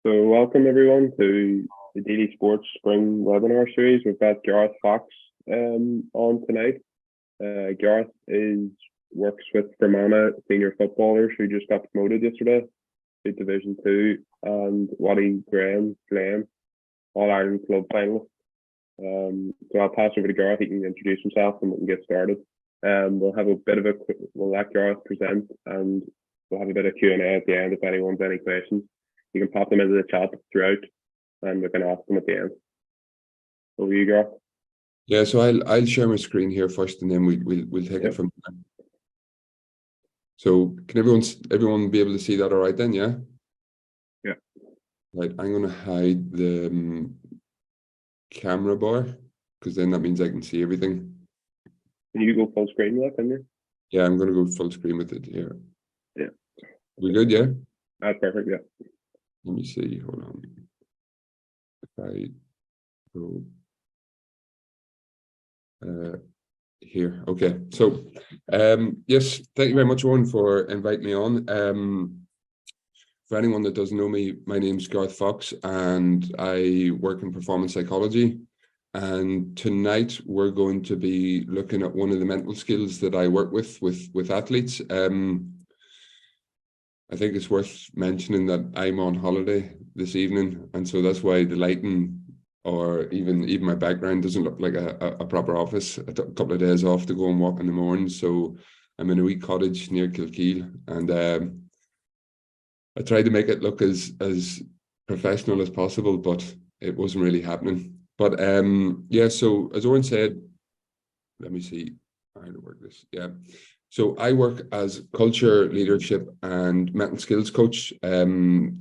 So welcome everyone to the DSS Spring Webinar Series. We've got Gareth Fox on tonight. Gareth works with Fermanagh senior footballers who just got promoted yesterday to Division 2, and Waddy Graham, All Ireland club finalist. So I'll pass over to Gareth. He can introduce himself and we can get started. We'll let Gareth present, and we'll have a bit of Q&A at the end if anyone's any questions. You can pop them into the chat throughout, and we can ask them at the end. Over you, Gareth. Yeah, so I'll share my screen here first, and then we'll take it from there. So can everyone be able to see that all right then? Yeah. Yeah. Right. I'm going to hide the camera bar, because then that means I can see everything. Can you go full screen with that, can you? Yeah, I'm going to go full screen with it here. Yeah. We good? Yeah. That's perfect. Yeah. Let me see. Hold on. If I go here. Okay. So, yes, thank you very much, Owen, for inviting me on. For anyone that doesn't know me, my name's Gareth Fox, and I work in performance psychology. And tonight we're going to be looking at one of the mental skills that I work with athletes. I think it's worth mentioning that I'm on holiday this evening, and so that's why the lighting or even my background doesn't look like a proper office. I took a couple of days off to go and walk in the morning, so I'm in a wee cottage near Kilkeel, and I tried to make it look as professional as possible, but it wasn't really happening. But yeah, so as Owen said, let me see how to work this. Yeah. So I work as culture, leadership, and mental skills coach. I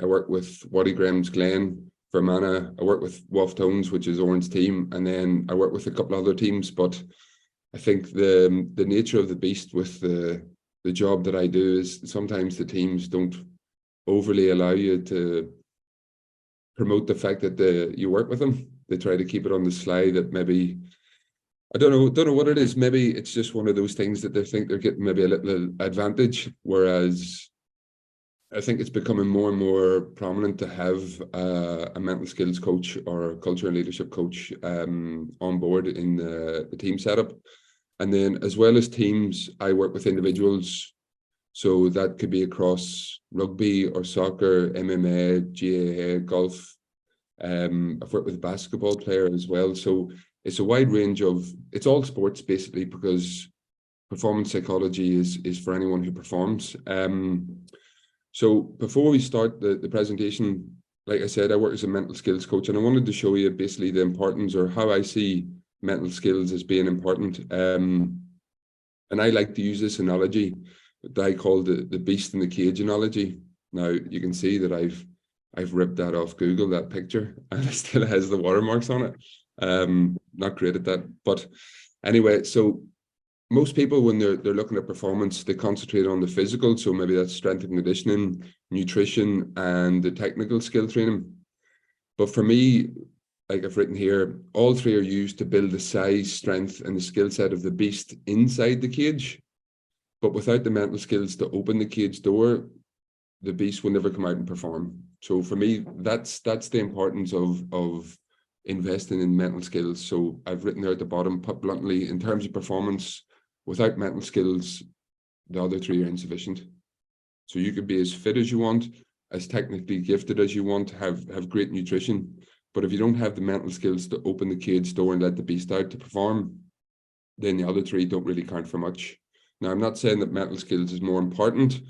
work with Waddy Graham's Glen, Fermanagh. I work with Wolf Tones, which is Owen's team, and then I work with a couple of other teams. But I think the nature of the beast with the job that I do is sometimes the teams don't overly allow you to promote the fact that you work with them. They try to keep it on the sly that maybe, I don't know what it is. Maybe it's just one of those things that they think they're getting maybe a little advantage. Whereas I think it's becoming more and more prominent to have a mental skills coach or a culture and leadership coach on board in the team setup. And then as well as teams, I work with individuals. So that could be across rugby or soccer, MMA, GAA, golf. I've worked with a basketball player as well. So it's a wide range it's all sports basically, because performance psychology is for anyone who performs. So before we start the presentation, like I said, I work as a mental skills coach, and I wanted to show you basically the importance, or how I see mental skills as being important. And I like to use this analogy that I call the beast in the cage analogy. Now you can see that I've ripped that off Google, that picture, and it still has the watermarks on it. Not great at that, but anyway, so most people, when they're looking at performance, they concentrate on the physical. So maybe that's strength and conditioning, nutrition, and the technical skill training. But for me, like I've written here, all three are used to build the size, strength, and the skill set of the beast inside the cage. But without the mental skills to open the cage door, the beast will never come out and perform. So for me, that's the importance of investing in mental skills. So I've written there at the bottom, put bluntly, in terms of performance, without mental skills, the other three are insufficient. So you could be as fit as you want, as technically gifted as you want, have great nutrition, but if you don't have the mental skills to open the cage door and let the beast out to perform, then the other three don't really count for much. Now, I'm not saying that mental skills is more important.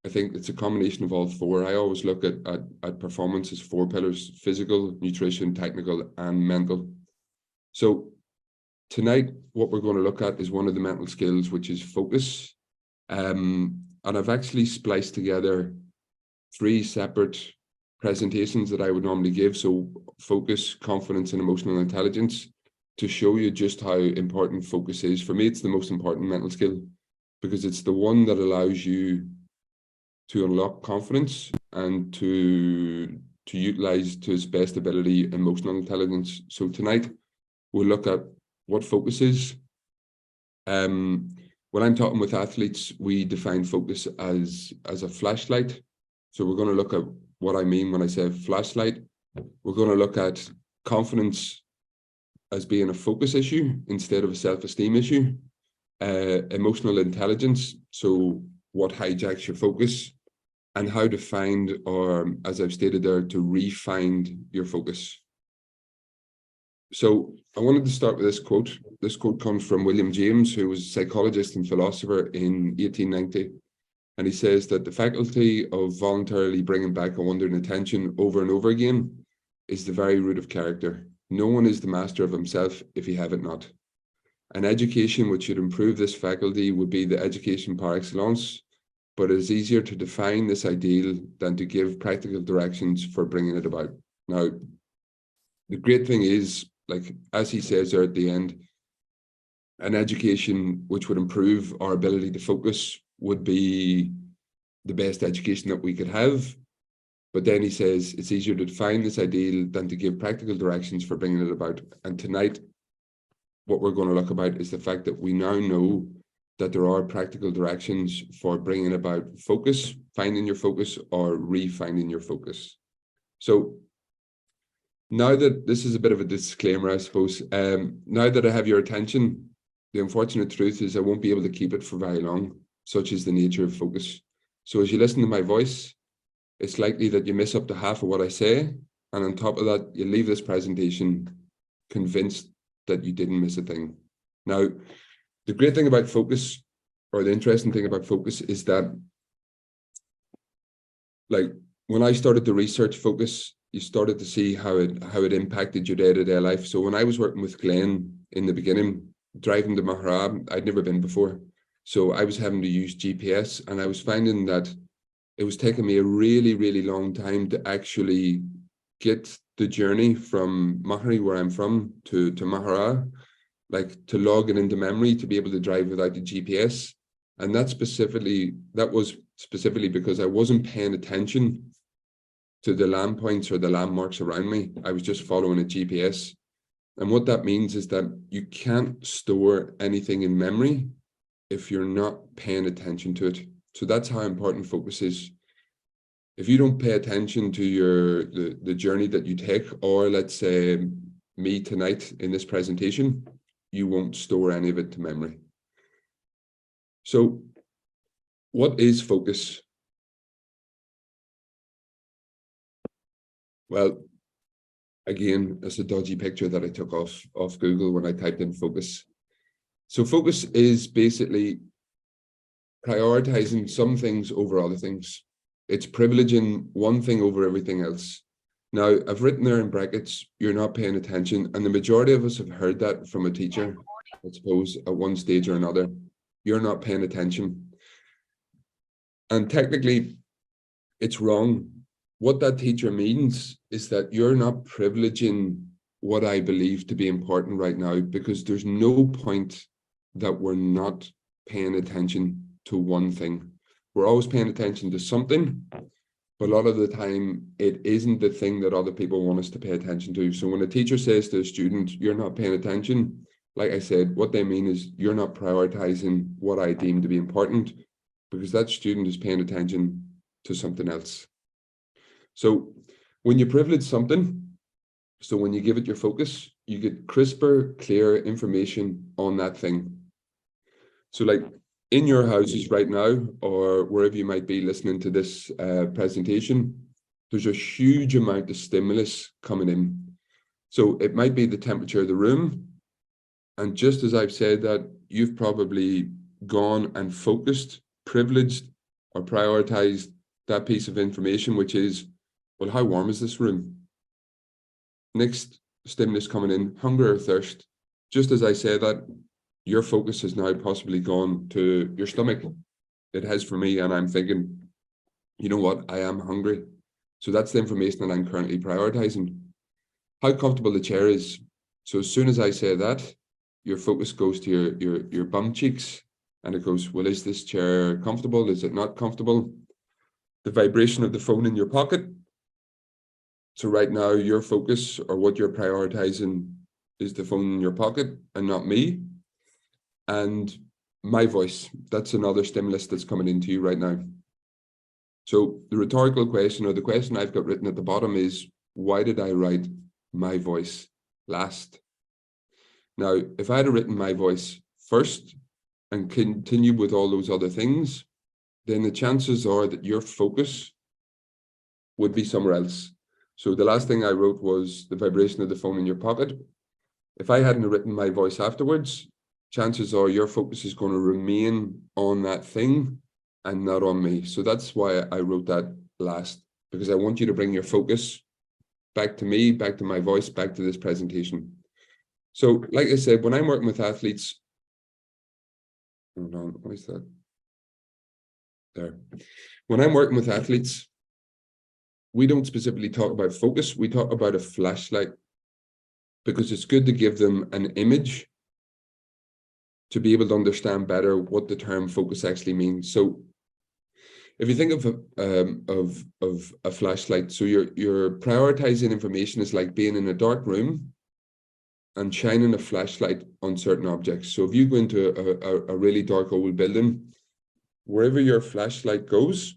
I think it's a combination of all four. I always look at performance as four pillars: physical, nutrition, technical, and mental. So tonight, what we're going to look at is one of the mental skills, which is focus. And I've actually spliced together three separate presentations that I would normally give. So focus, confidence, and emotional intelligence, to show you just how important focus is. For me, it's the most important mental skill, because it's the one that allows you to unlock confidence and to utilize to its best ability emotional intelligence. So tonight we'll look at what focus is. When I'm talking with athletes, we define focus as a flashlight. So we're going to look at what I mean when I say flashlight. We're going to look at confidence as being a focus issue instead of a self-esteem issue. Emotional intelligence, so what hijacks your focus, and how to find, or as I've stated there, to re-find your focus. So I wanted to start with this quote. This quote comes from William James, who was a psychologist and philosopher in 1890. And he says that the faculty of voluntarily bringing back a wandering attention over and over again is the very root of character. No one is the master of himself if he have it not. An education which should improve this faculty would be the education par excellence, but it is easier to define this ideal than to give practical directions for bringing it about. Now, the great thing is, like, as he says there at the end, an education which would improve our ability to focus would be the best education that we could have. But then he says it's easier to define this ideal than to give practical directions for bringing it about. And tonight, what we're going to look about is the fact that we now know that there are practical directions for bringing about focus, finding your focus, or re-finding your focus. So now that this is a bit of a disclaimer, I suppose, now that I have your attention, the unfortunate truth is I won't be able to keep it for very long, such is the nature of focus. So as you listen to my voice, it's likely that you miss up to half of what I say. And on top of that, you leave this presentation convinced that you didn't miss a thing. Now, the great thing about focus, or the interesting thing about focus, is that, like, when I started to research focus, you started to see how it impacted your day-to-day life. So when I was working with Glenn in the beginning, driving to Mahara, I'd never been before. So I was having to use GPS, and I was finding that it was taking me a really, really long time to actually get the journey from Mahari, where I'm from, to Mahara, like to log it into memory to be able to drive without the GPS. And that was specifically because I wasn't paying attention to the land points or the landmarks around me. I was just following a GPS. And what that means is that you can't store anything in memory if you're not paying attention to it. So that's how important focus is. If you don't pay attention to the journey that you take, or let's say me tonight in this presentation, you won't store any of it to memory. So what is focus? Well, again, it's a dodgy picture that I took off Google when I typed in focus. So focus is basically prioritizing some things over other things. It's privileging one thing over everything else. Now, I've written there in brackets, you're not paying attention. And the majority of us have heard that from a teacher, I suppose, at one stage or another. You're not paying attention. And technically, it's wrong. What that teacher means is that you're not privileging what I believe to be important right now, because there's no point that we're not paying attention to one thing. We're always paying attention to something, but a lot of the time it isn't the thing that other people want us to pay attention to. So when a teacher says to a student, you're not paying attention, like I said, what they mean is you're not prioritizing what I deem to be important, because that student is paying attention to something else. So when you privilege something, so when you give it your focus, you get crisper, clear information on that thing. So like in your houses right now, or wherever you might be listening to this presentation, there's a huge amount of stimulus coming in. So it might be the temperature of the room. And just as I've said that, you've probably gone and focused, privileged, or prioritized that piece of information, which is, well, how warm is this room? Next stimulus coming in, hunger or thirst. Just as I say that, your focus has now possibly gone to your stomach. It has for me, and I'm thinking, you know what, I am hungry. So that's the information that I'm currently prioritizing. How comfortable the chair is. So as soon as I say that, your focus goes to your bum cheeks, and it goes, well, is this chair comfortable? Is it not comfortable? The vibration of the phone in your pocket. So right now, your focus, or what you're prioritizing, is the phone in your pocket and not me. And my voice, that's another stimulus that's coming into you right now. So the rhetorical question, or the question I've got written at the bottom, is, why did I write my voice last? Now, if I had written my voice first and continued with all those other things, then the chances are that your focus would be somewhere else. So the last thing I wrote was the vibration of the phone in your pocket. If I hadn't written my voice afterwards, chances are your focus is going to remain on that thing and not on me. So that's why I wrote that last, because I want you to bring your focus back to me, back to my voice, back to this presentation. So like I said, when I'm working with athletes, hold on, why is that? There. When I'm working with athletes, we don't specifically talk about focus. We talk about a flashlight, because it's good to give them an image to be able to understand better what the term focus actually means. So if you think of a flashlight, so you're prioritizing information is like being in a dark room and shining a flashlight on certain objects. So if you go into a really dark old building, wherever your flashlight goes,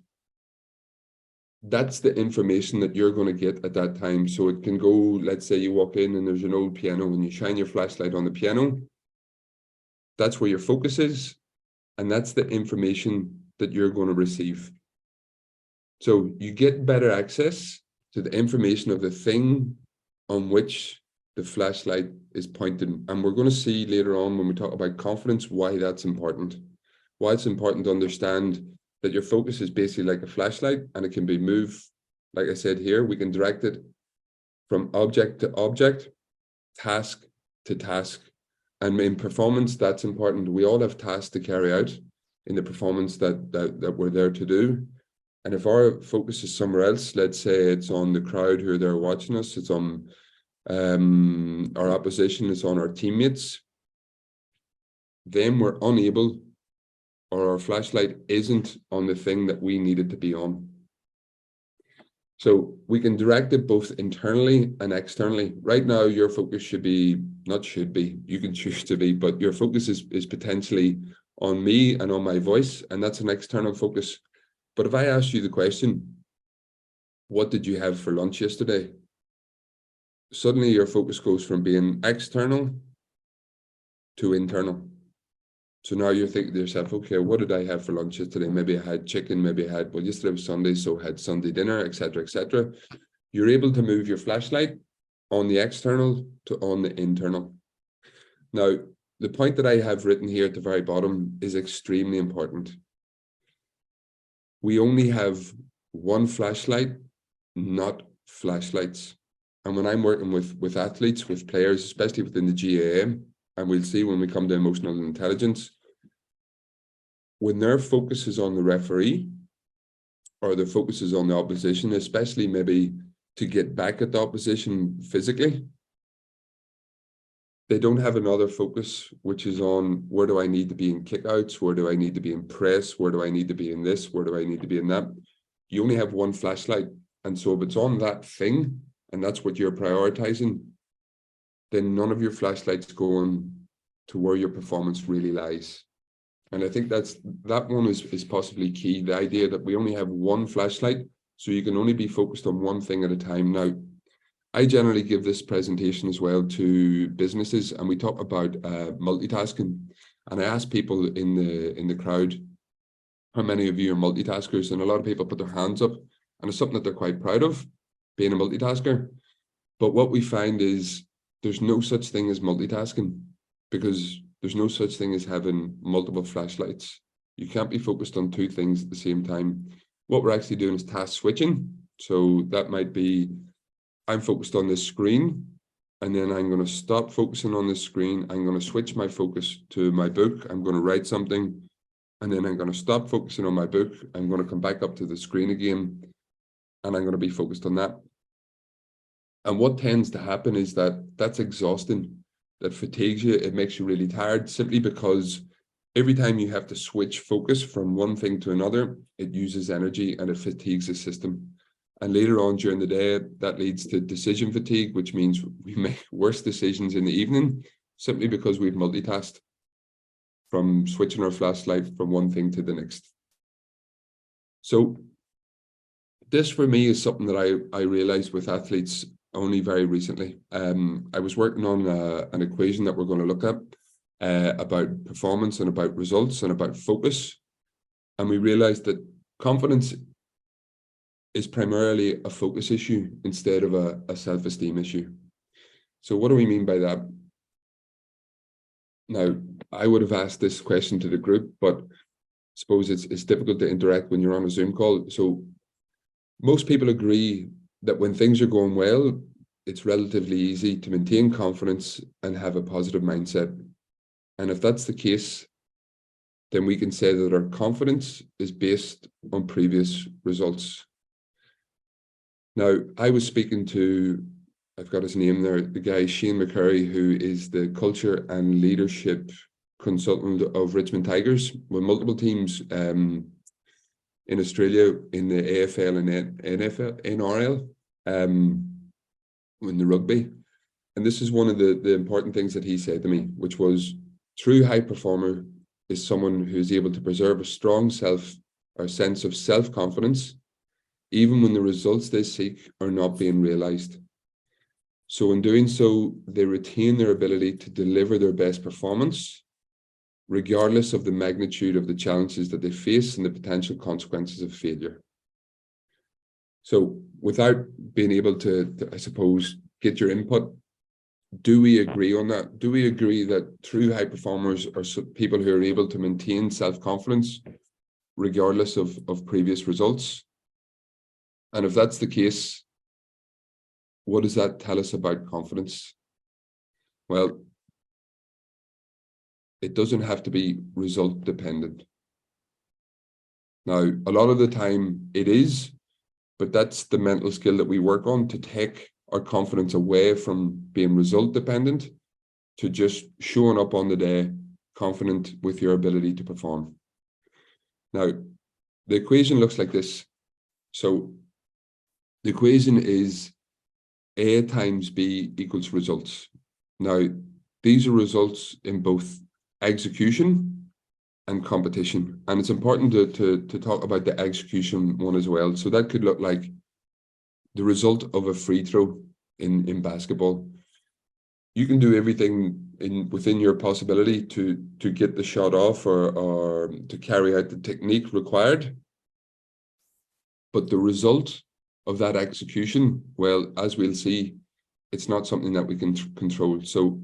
that's the information that you're going to get at that time. So it can go, let's say you walk in and there's an old piano and you shine your flashlight on the piano. That's where your focus is, and that's the information that you're going to receive. So you get better access to the information of the thing on which the flashlight is pointing. And we're going to see later on when we talk about confidence why that's important. Why it's important to understand that your focus is basically like a flashlight, and it can be moved, like I said here, we can direct it from object to object, task to task. And in performance, that's important. We all have tasks to carry out in the performance that we're there to do. And if our focus is somewhere else, let's say it's on the crowd who are there watching us, it's on our opposition, it's on our teammates, then we're unable, or our flashlight isn't on the thing that we need it to be on. So we can direct it both internally and externally. Right now, your focus should be, not should be, you can choose to be, but your focus is potentially on me and on my voice, and that's an external focus. But if I ask you the question, what did you have for lunch yesterday? Suddenly your focus goes from being external to internal. So now you're thinking to yourself, okay, what did I have for lunch yesterday? Maybe I had chicken, maybe I had, well, yesterday was Sunday, so I had Sunday dinner, etc., etc. You're able to move your flashlight on the external to on the internal. Now, the point that I have written here at the very bottom is extremely important. We only have one flashlight, not flashlights. And when I'm working with athletes, with players, especially within the GAM, and we'll see when we come to emotional intelligence, when their focus is on the referee or their focus is on the opposition, especially maybe to get back at the opposition physically, they don't have another focus, which is on where do I need to be in kickouts, where do I need to be in press, where do I need to be in this, where do I need to be in that. You only have one flashlight. And so if it's on that thing, and that's what you're prioritizing, then none of your flashlights go on to where your performance really lies. And I think that one is possibly key, the idea that we only have one flashlight, so you can only be focused on one thing at a time. Now, I generally give this presentation as well to businesses, and we talk about multitasking. And I ask people in the crowd, how many of you are multitaskers? And a lot of people put their hands up, and it's something that they're quite proud of, being a multitasker. But what we find is there's no such thing as multitasking, because there's no such thing as having multiple flashlights. You can't be focused on two things at the same time. What we're actually doing is task switching. So that might be, I'm focused on this screen, and then I'm going to stop focusing on this screen. I'm going to switch my focus to my book. I'm going to write something, and then I'm going to stop focusing on my book. I'm going to come back up to the screen again, and I'm going to be focused on that. And what tends to happen is that that's exhausting. That fatigues you. It makes you really tired, simply because every time you have to switch focus from one thing to another, it uses energy and it fatigues the system. And later on during the day, that leads to decision fatigue, which means we make worse decisions in the evening, simply because we've multitasked from switching our flashlight from one thing to the next. So this for me is something that I realized with athletes only very recently. I was working on an equation that we're going to look at about performance and about results and about focus. And we realized that confidence is primarily a focus issue instead of a self-esteem issue. So what do we mean by that? Now, I would have asked this question to the group, but I suppose it's difficult to interact when you're on a Zoom call. So most people agree that when things are going well, it's relatively easy to maintain confidence and have a positive mindset. And if that's the case, then we can say that our confidence is based on previous results. Now, I was speaking to, I've got his name there, the guy, Shane McCurry, who is the culture and leadership consultant of Richmond Tigers, with multiple teams in Australia in the AFL and NFL, NRL, in the rugby. And this is one of the important things that he said to me, which was, true high performer is someone who's able to preserve a strong sense of self-confidence, even when the results they seek are not being realized. So in doing so, they retain their ability to deliver their best performance, regardless of the magnitude of the challenges that they face and the potential consequences of failure. So without being able to I suppose, get your input, do we agree on that? Do we agree that true high performers are people who are able to maintain self-confidence regardless of previous results? And if that's the case, what does that tell us about confidence? Well, it doesn't have to be result dependent. Now, a lot of the time it is, but that's the mental skill that we work on, to take our confidence away from being result dependent to just showing up on the day confident with your ability to perform. Now, the equation looks like this. So the equation is A times B equals results. Now, these are results in both execution and competition. And it's important to talk about the execution one as well. So that could look like the result of a free throw in basketball. You can do everything within your possibility to get the shot off or to carry out the technique required. But the result of that execution, well, as we'll see, it's not something that we can control. So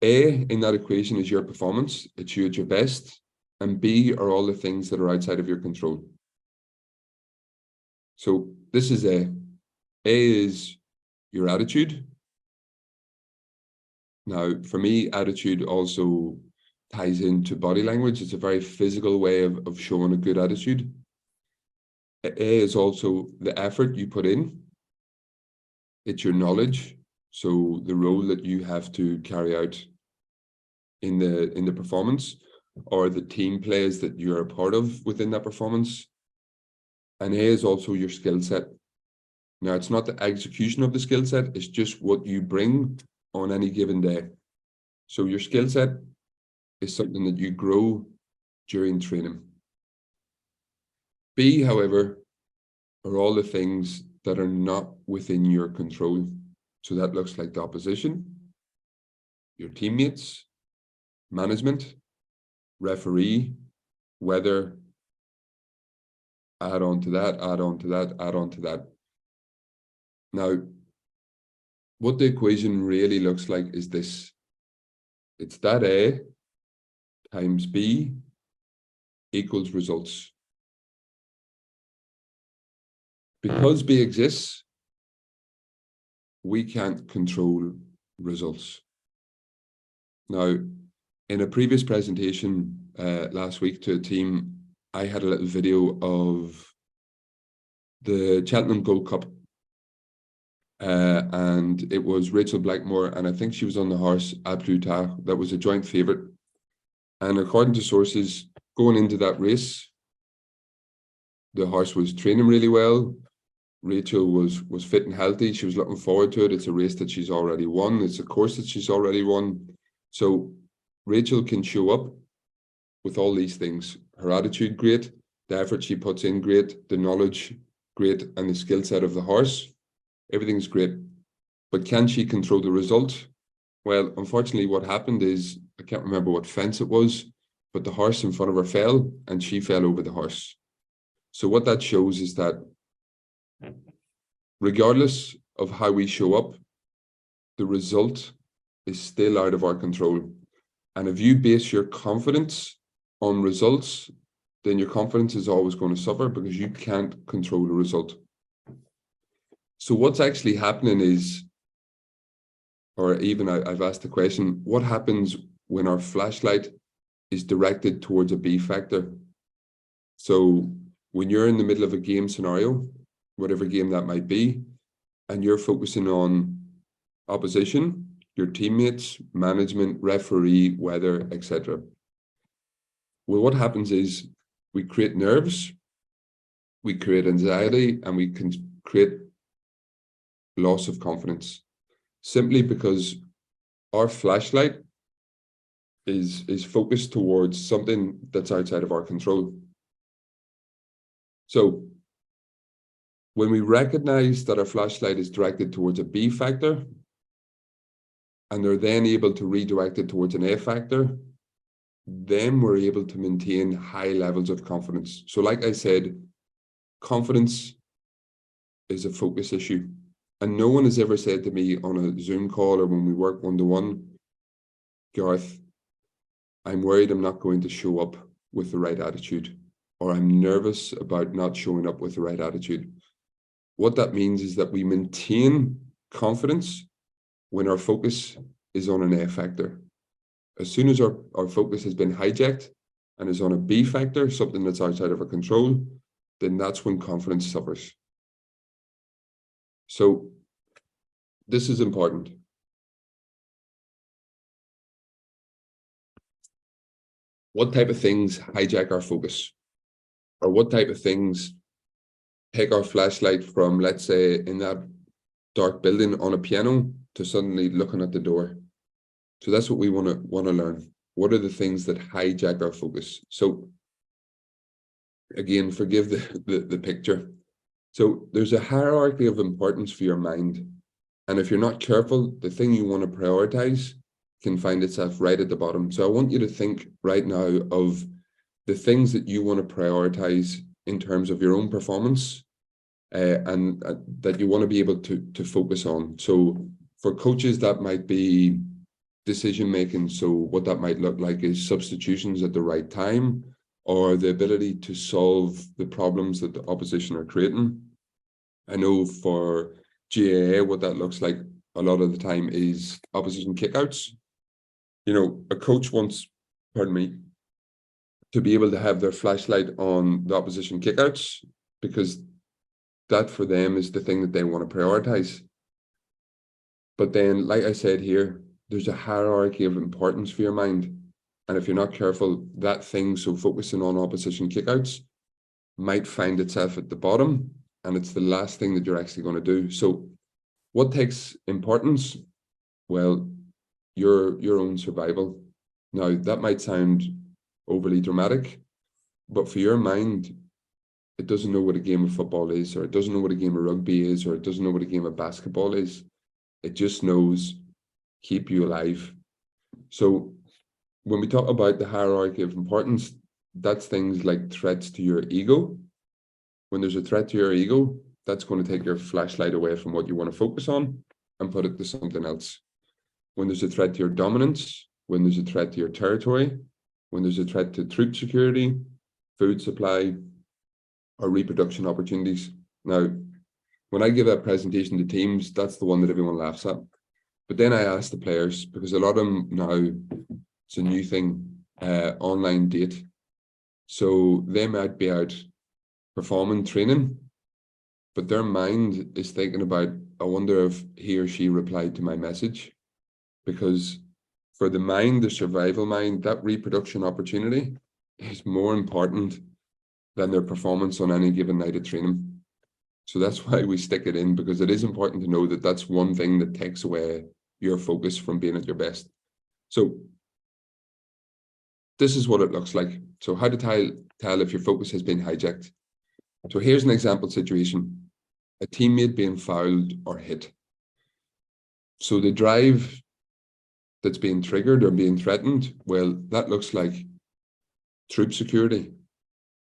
A in that equation is your performance. It's you at your best. And B are all the things that are outside of your control. So this is A. A is your attitude. Now, for me, attitude also ties into body language. It's a very physical way of showing a good attitude. A is also the effort you put in. It's your knowledge. So the role that you have to carry out in the performance, or the team plays that you're a part of within that performance. And A is also your skill set. Now, it's not the execution of the skill set, it's just what you bring on any given day. So your skill set is something that you grow during training. B, however, are all the things that are not within your control. So that looks like the opposition, your teammates, management, referee, weather, add on to that, add on to that, add on to that. Now, what the equation really looks like is this. It's that A times B equals results. Because B exists, we can't control results. Now, in a previous presentation last week to a team, I had a little video of the Cheltenham Gold Cup. And it was Rachel Blackmore, and I think she was on the horse Abluta. That was a joint favourite. And according to sources, going into that race, the horse was training really well. Rachel was fit and healthy. She was looking forward to it. It's a race that she's already won. It's a course that she's already won. So Rachel can show up with all these things. Her attitude, great. The effort she puts in, great. The knowledge great, and the skill set of the horse, everything's great. But can she control the result? Well, unfortunately, what happened is, I can't remember what fence it was, but the horse in front of her fell and she fell over the horse. So what that shows is that regardless of how we show up, the result is still out of our control. And if you base your confidence on results, then your confidence is always going to suffer because you can't control the result. So what's actually happening is, or even I've asked the question, what happens when our flashlight is directed towards a B factor? So when you're in the middle of a game scenario, whatever game that might be, and you're focusing on opposition, your teammates, management, referee, weather, etc. Well, what happens is we create nerves, we create anxiety, and we can create loss of confidence, simply because our flashlight is focused towards something that's outside of our control. So when we recognize that our flashlight is directed towards a B factor, and they're then able to redirect it towards an A factor, then we're able to maintain high levels of confidence. So like I said, confidence is a focus issue. And no one has ever said to me on a Zoom call or when we work one-to-one, Gareth, I'm worried I'm not going to show up with the right attitude, or I'm nervous about not showing up with the right attitude. What that means is that we maintain confidence when our focus is on an A factor. As soon as our focus has been hijacked and is on a B factor, something that's outside of our control, then that's when confidence suffers. So this is important. What type of things hijack our focus? Or what type of things take our flashlight from, let's say, in that dark building on a piano to suddenly looking at the door? So that's what we want to learn. What are the things that hijack our focus? So again, forgive the picture. So there's a hierarchy of importance for your mind. And if you're not careful, the thing you want to prioritize can find itself right at the bottom. So I want you to think right now of the things that you want to prioritize in terms of your own performance and that you want to be able to focus on. So for coaches, that might be decision making. So what that might look like is substitutions at the right time, or the ability to solve the problems that the opposition are creating. I know for GAA, what that looks like a lot of the time is opposition kickouts. You know, a coach wants, pardon me, to be able to have their flashlight on the opposition kickouts, because that for them is the thing that they want to prioritize. But then, like I said here, there's a hierarchy of importance for your mind. And if you're not careful, that thing, so focusing on opposition kickouts, might find itself at the bottom, and it's the last thing that you're actually going to do. So what takes importance? Well, your own survival. Now, that might sound overly dramatic, but for your mind, it doesn't know what a game of football is, or it doesn't know what a game of rugby is, or it doesn't know what a game of basketball is. It just knows keep you alive. So when we talk about the hierarchy of importance, that's things like threats to your ego. When there's a threat to your ego, that's going to take your flashlight away from what you want to focus on and put it to something else. When there's a threat to your dominance, when there's a threat to your territory, when there's a threat to troop security, food supply, or reproduction opportunities. Now, when I give that presentation to teams, that's the one that everyone laughs at. But then I ask the players, because a lot of them now, it's a new thing, online date. So they might be out performing, training, but their mind is thinking about, I wonder if he or she replied to my message. Because for the mind, the survival mind, that reproduction opportunity is more important than their performance on any given night of training. So that's why we stick it in, because it is important to know that that's one thing that takes away your focus from being at your best. So this is what it looks like. So how to tell if your focus has been hijacked. So here's an example situation, a teammate being fouled or hit. So the drive that's being triggered or being threatened, well, that looks like troop security,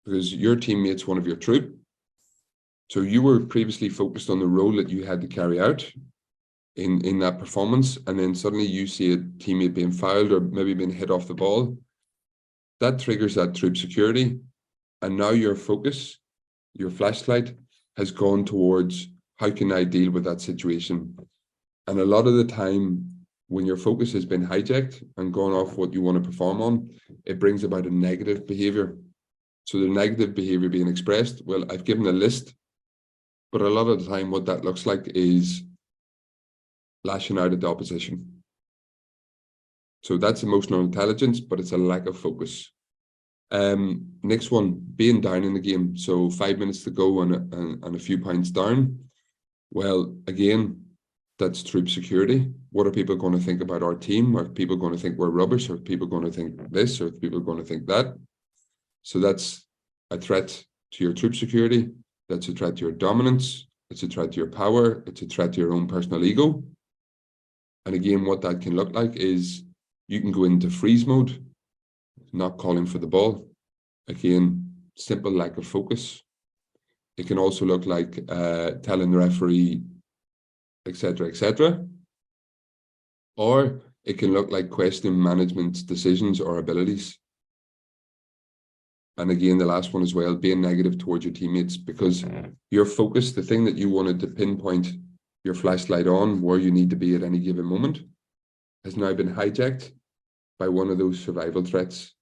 because your teammate's one of your troop. So you were previously focused on the role that you had to carry out in that performance, and then suddenly you see a teammate being fouled or maybe being hit off the ball. That triggers that troop security, and now your focus, your flashlight, has gone towards how can I deal with that situation. And a lot of the time, when your focus has been hijacked and gone off what you want to perform on, it brings about a negative behavior. So the negative behavior being expressed, well, I've given a list, but a lot of the time what that looks like is lashing out at the opposition. So that's emotional intelligence, but it's a lack of focus. Next one, being down in the game. So 5 minutes to go and a few points down. Well, again, that's troop security. What are people going to think about our team? Are people going to think we're rubbish? Are people going to think this? Or are people going to think that? So that's a threat to your troop security. That's a threat to your dominance. It's a threat to your power. It's a threat to your own personal ego. And again, what that can look like is you can go into freeze mode, not calling for the ball. Again, simple lack of focus. It can also look like telling the referee, etc., etc. Or it can look like questioning management's decisions or abilities. And again, the last one as well, being negative towards your teammates, because your focus, the thing that you wanted to pinpoint your flashlight on, where you need to be at any given moment, has now been hijacked by one of those survival threats.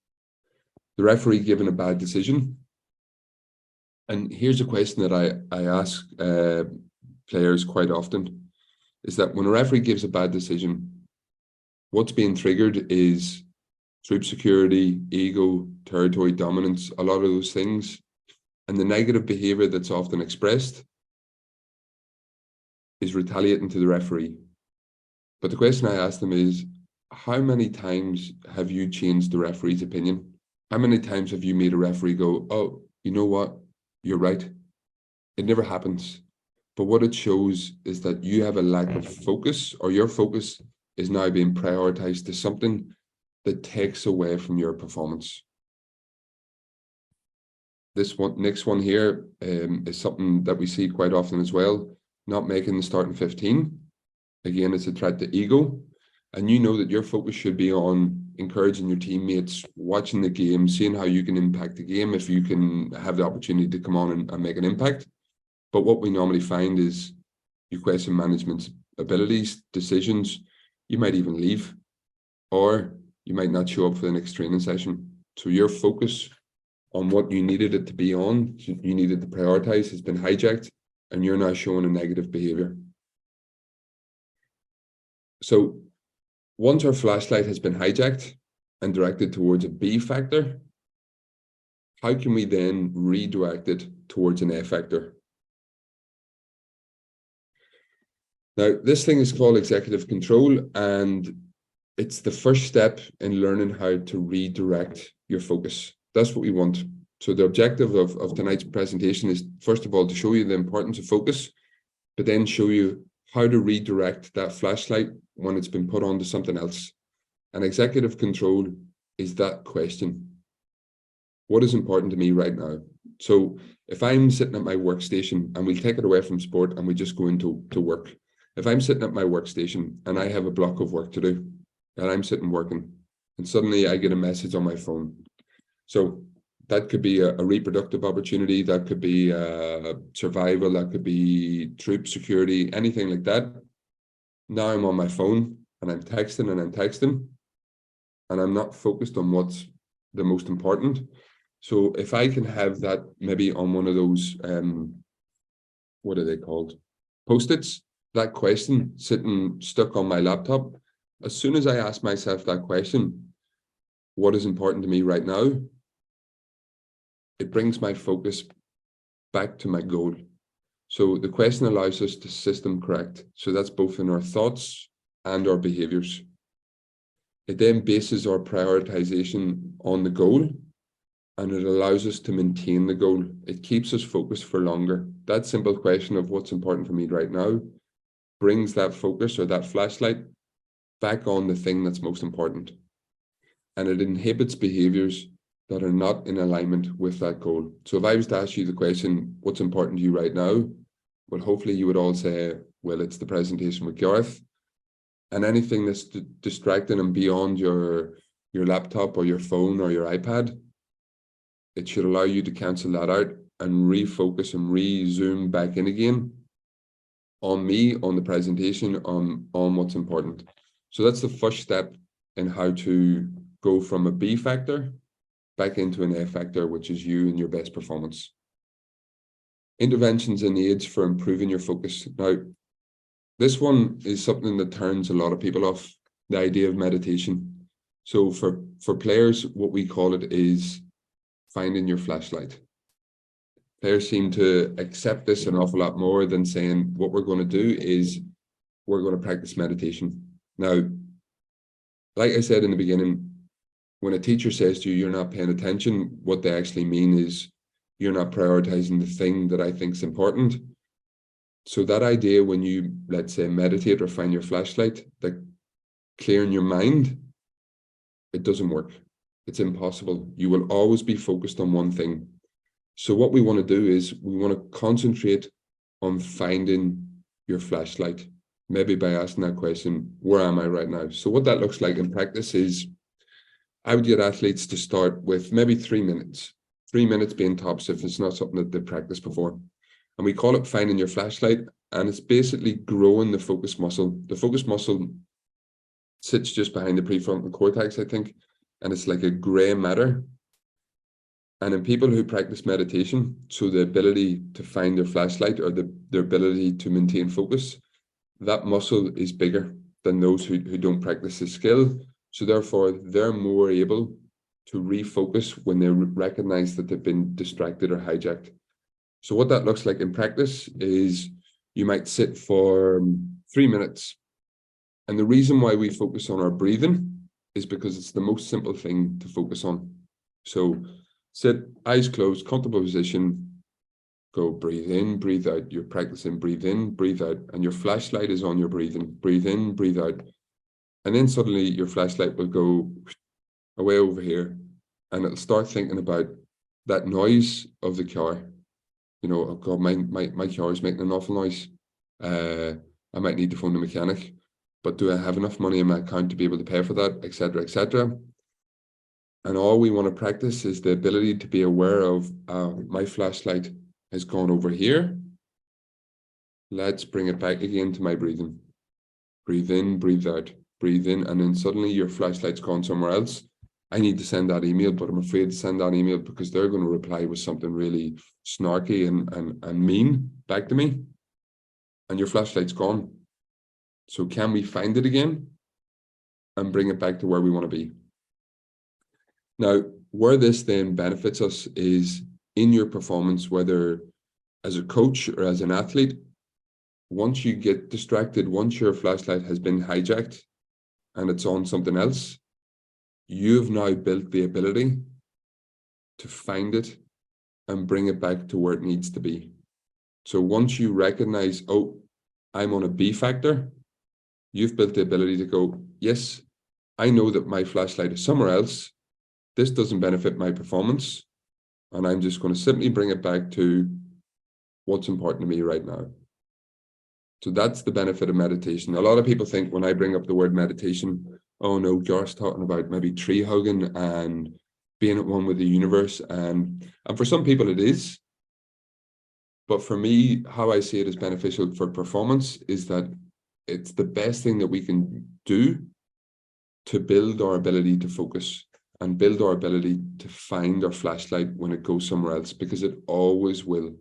The referee given a bad decision. And here's a question that I ask players quite often, is that when a referee gives a bad decision, what's being triggered is troop security, ego, territory dominance, a lot of those things. And the negative behavior that's often expressed is retaliating to the referee. But the question I ask them is, how many times have you changed the referee's opinion? How many times have you made a referee go, oh, you know what? You're right. It never happens. But what it shows is that you have a lack of focus, or your focus is now being prioritized to something that takes away from your performance. This one, next one here, is something that we see quite often as well. Not making the starting 15. Again, it's a threat to ego. And you know that your focus should be on encouraging your teammates, watching the game, seeing how you can impact the game if you can have the opportunity to come on and make an impact. But what we normally find is you question management's abilities, decisions. You might even leave, or you might not show up for the next training session. So your focus on what you needed it to be on, you needed to prioritize, has been hijacked, and you're now showing a negative behavior. So once our flashlight has been hijacked and directed towards a B factor, how can we then redirect it towards an A factor? Now, this thing is called executive control, and it's the first step in learning how to redirect your focus. That's what we want. So the objective of tonight's presentation is, first of all, to show you the importance of focus, but then show you how to redirect that flashlight when it's been put onto something else. And executive control is that question. What is important to me right now? So if I'm sitting at my workstation, and we'll take it away from sport and we just go into work. If I'm sitting at my workstation and I have a block of work to do, and I'm sitting working, and suddenly I get a message on my phone. So that could be a reproductive opportunity, that could be survival, that could be troop security, anything like that. Now I'm on my phone and I'm texting, and I'm not focused on what's the most important. So if I can have that maybe on one of those, what are they called? Post-its, that question sitting stuck on my laptop. As soon as I ask myself that question, what is important to me right now? It brings my focus back to my goal. So the question allows us to system correct. So that's both in our thoughts and our behaviors. It then bases our prioritization on the goal. and it allows us to maintain the goal. It keeps us focused for longer. That simple question of what's important for me right now brings that focus or that flashlight back on the thing that's most important. And it inhibits behaviors that are not in alignment with that goal. So if I was to ask you the question, what's important to you right now? Well, hopefully you would all say, well, it's the presentation with Gareth. And anything that's distracting and beyond your laptop or your phone or your iPad, it should allow you to cancel that out and refocus and re-zoom back in again on me, on the presentation, on what's important. So that's the first step in how to go from a B factor back into an A factor, which is you and your best performance. Interventions and aids for improving your focus. Now, this one is something that turns a lot of people off, the idea of meditation. So for players, what we call it is finding your flashlight. Players seem to accept this an awful lot more than saying what we're going to do is we're going to practice meditation. Now, like I said in the beginning, when a teacher says to you, you're not paying attention, what they actually mean is you're not prioritizing the thing that I think is important. So that idea when you, let's say, meditate or find your flashlight, that clearing your mind, it doesn't work. It's impossible. You will always be focused on one thing. So what we want to do is we want to concentrate on finding your flashlight, maybe by asking that question, where am I right now? So what that looks like in practice is I would get athletes to start with maybe 3 minutes, 3 minutes being tops if it's not something that they've practiced before. And we call it finding your flashlight. And it's basically growing the focus muscle. The focus muscle sits just behind the prefrontal cortex, I think. And it's like a gray matter. And in people who practice meditation, so the ability to find their flashlight or their ability to maintain focus, that muscle is bigger than those who don't practice the skill. So therefore, they're more able to refocus when they recognize that they've been distracted or hijacked. So what that looks like in practice is you might sit for 3 minutes. And the reason why we focus on our breathing is because it's the most simple thing to focus on. So sit, eyes closed, comfortable position, go breathe in, breathe out. You're practicing breathe in, breathe out, and your flashlight is on your breathing. Breathe in, breathe out. And then suddenly your flashlight will go away over here and it'll start thinking about that noise of the car. You know, oh God, my car is making an awful noise. I might need to phone the mechanic, but do I have enough money in my account to be able to pay for that, etc., etc. And all we want to practice is the ability to be aware of my flashlight has gone over here. Let's bring it back again to my breathing. Breathe in, breathe out, breathe in, and then suddenly your flashlight's gone somewhere else. I need to send that email, but I'm afraid to send that email because they're going to reply with something really snarky and mean back to me. And your flashlight's gone. So can we find it again and bring it back to where we want to be? Now, where this then benefits us is in your performance, whether as a coach or as an athlete, once you get distracted, once your flashlight has been hijacked and it's on something else, you've now built the ability to find it and bring it back to where it needs to be. So once you recognize, oh, I'm on a B factor, you've built the ability to go, yes, I know that my flashlight is somewhere else. This doesn't benefit my performance. And I'm just going to simply bring it back to what's important to me right now. So that's the benefit of meditation. A lot of people think when I bring up the word meditation, oh no, Gareth's talking about maybe tree hugging and being at one with the universe. And for some people it is. But for me, how I see it as beneficial for performance is that it's the best thing that we can do to build our ability to focus and build our ability to find our flashlight when it goes somewhere else, because it always will.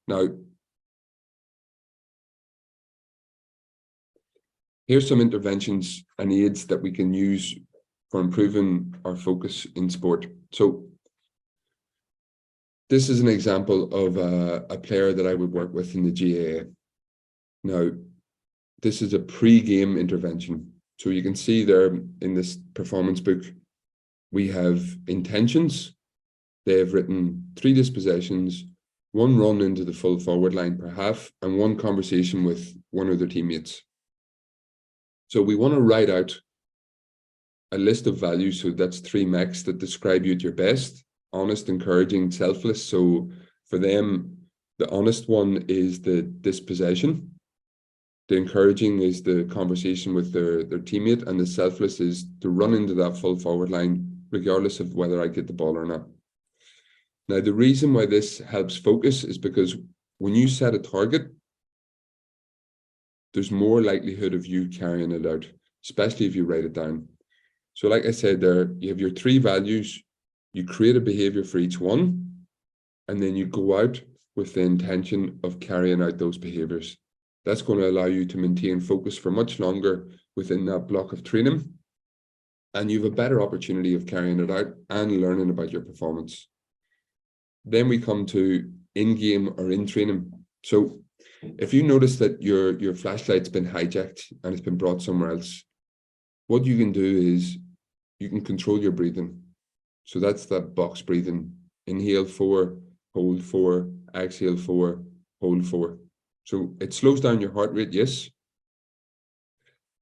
Now, here's some interventions and aids that we can use for improving our focus in sport. So this is an example of a player that I would work with in the GAA. Now, this is a pre-game intervention. So you can see there in this performance book, we have intentions. they've written 3 dispossessions, 1 run into the full forward line per half, and 1 conversation with one of their teammates. So we want to write out a list of values. So that's 3 MECs that describe you at your best: honest, encouraging, selfless. So for them, the honest one is the dispossession. The encouraging is the conversation with their teammate, and the selfless is to run into that full forward line, regardless of whether I get the ball or not. Now, the reason why this helps focus is because when you set a target, there's more likelihood of you carrying it out, especially if you write it down. So like I said there, you have your 3 values, you create a behavior for each one, and then you go out with the intention of carrying out those behaviors. That's going to allow you to maintain focus for much longer within that block of training, and you have a better opportunity of carrying it out and learning about your performance. Then we come to in-game or in training. So if you notice that your flashlight's been hijacked and it's been brought somewhere else, what you can do is you can control your breathing. So that's that box breathing. Inhale 4, hold 4, exhale 4, hold 4. So it slows down your heart rate, yes,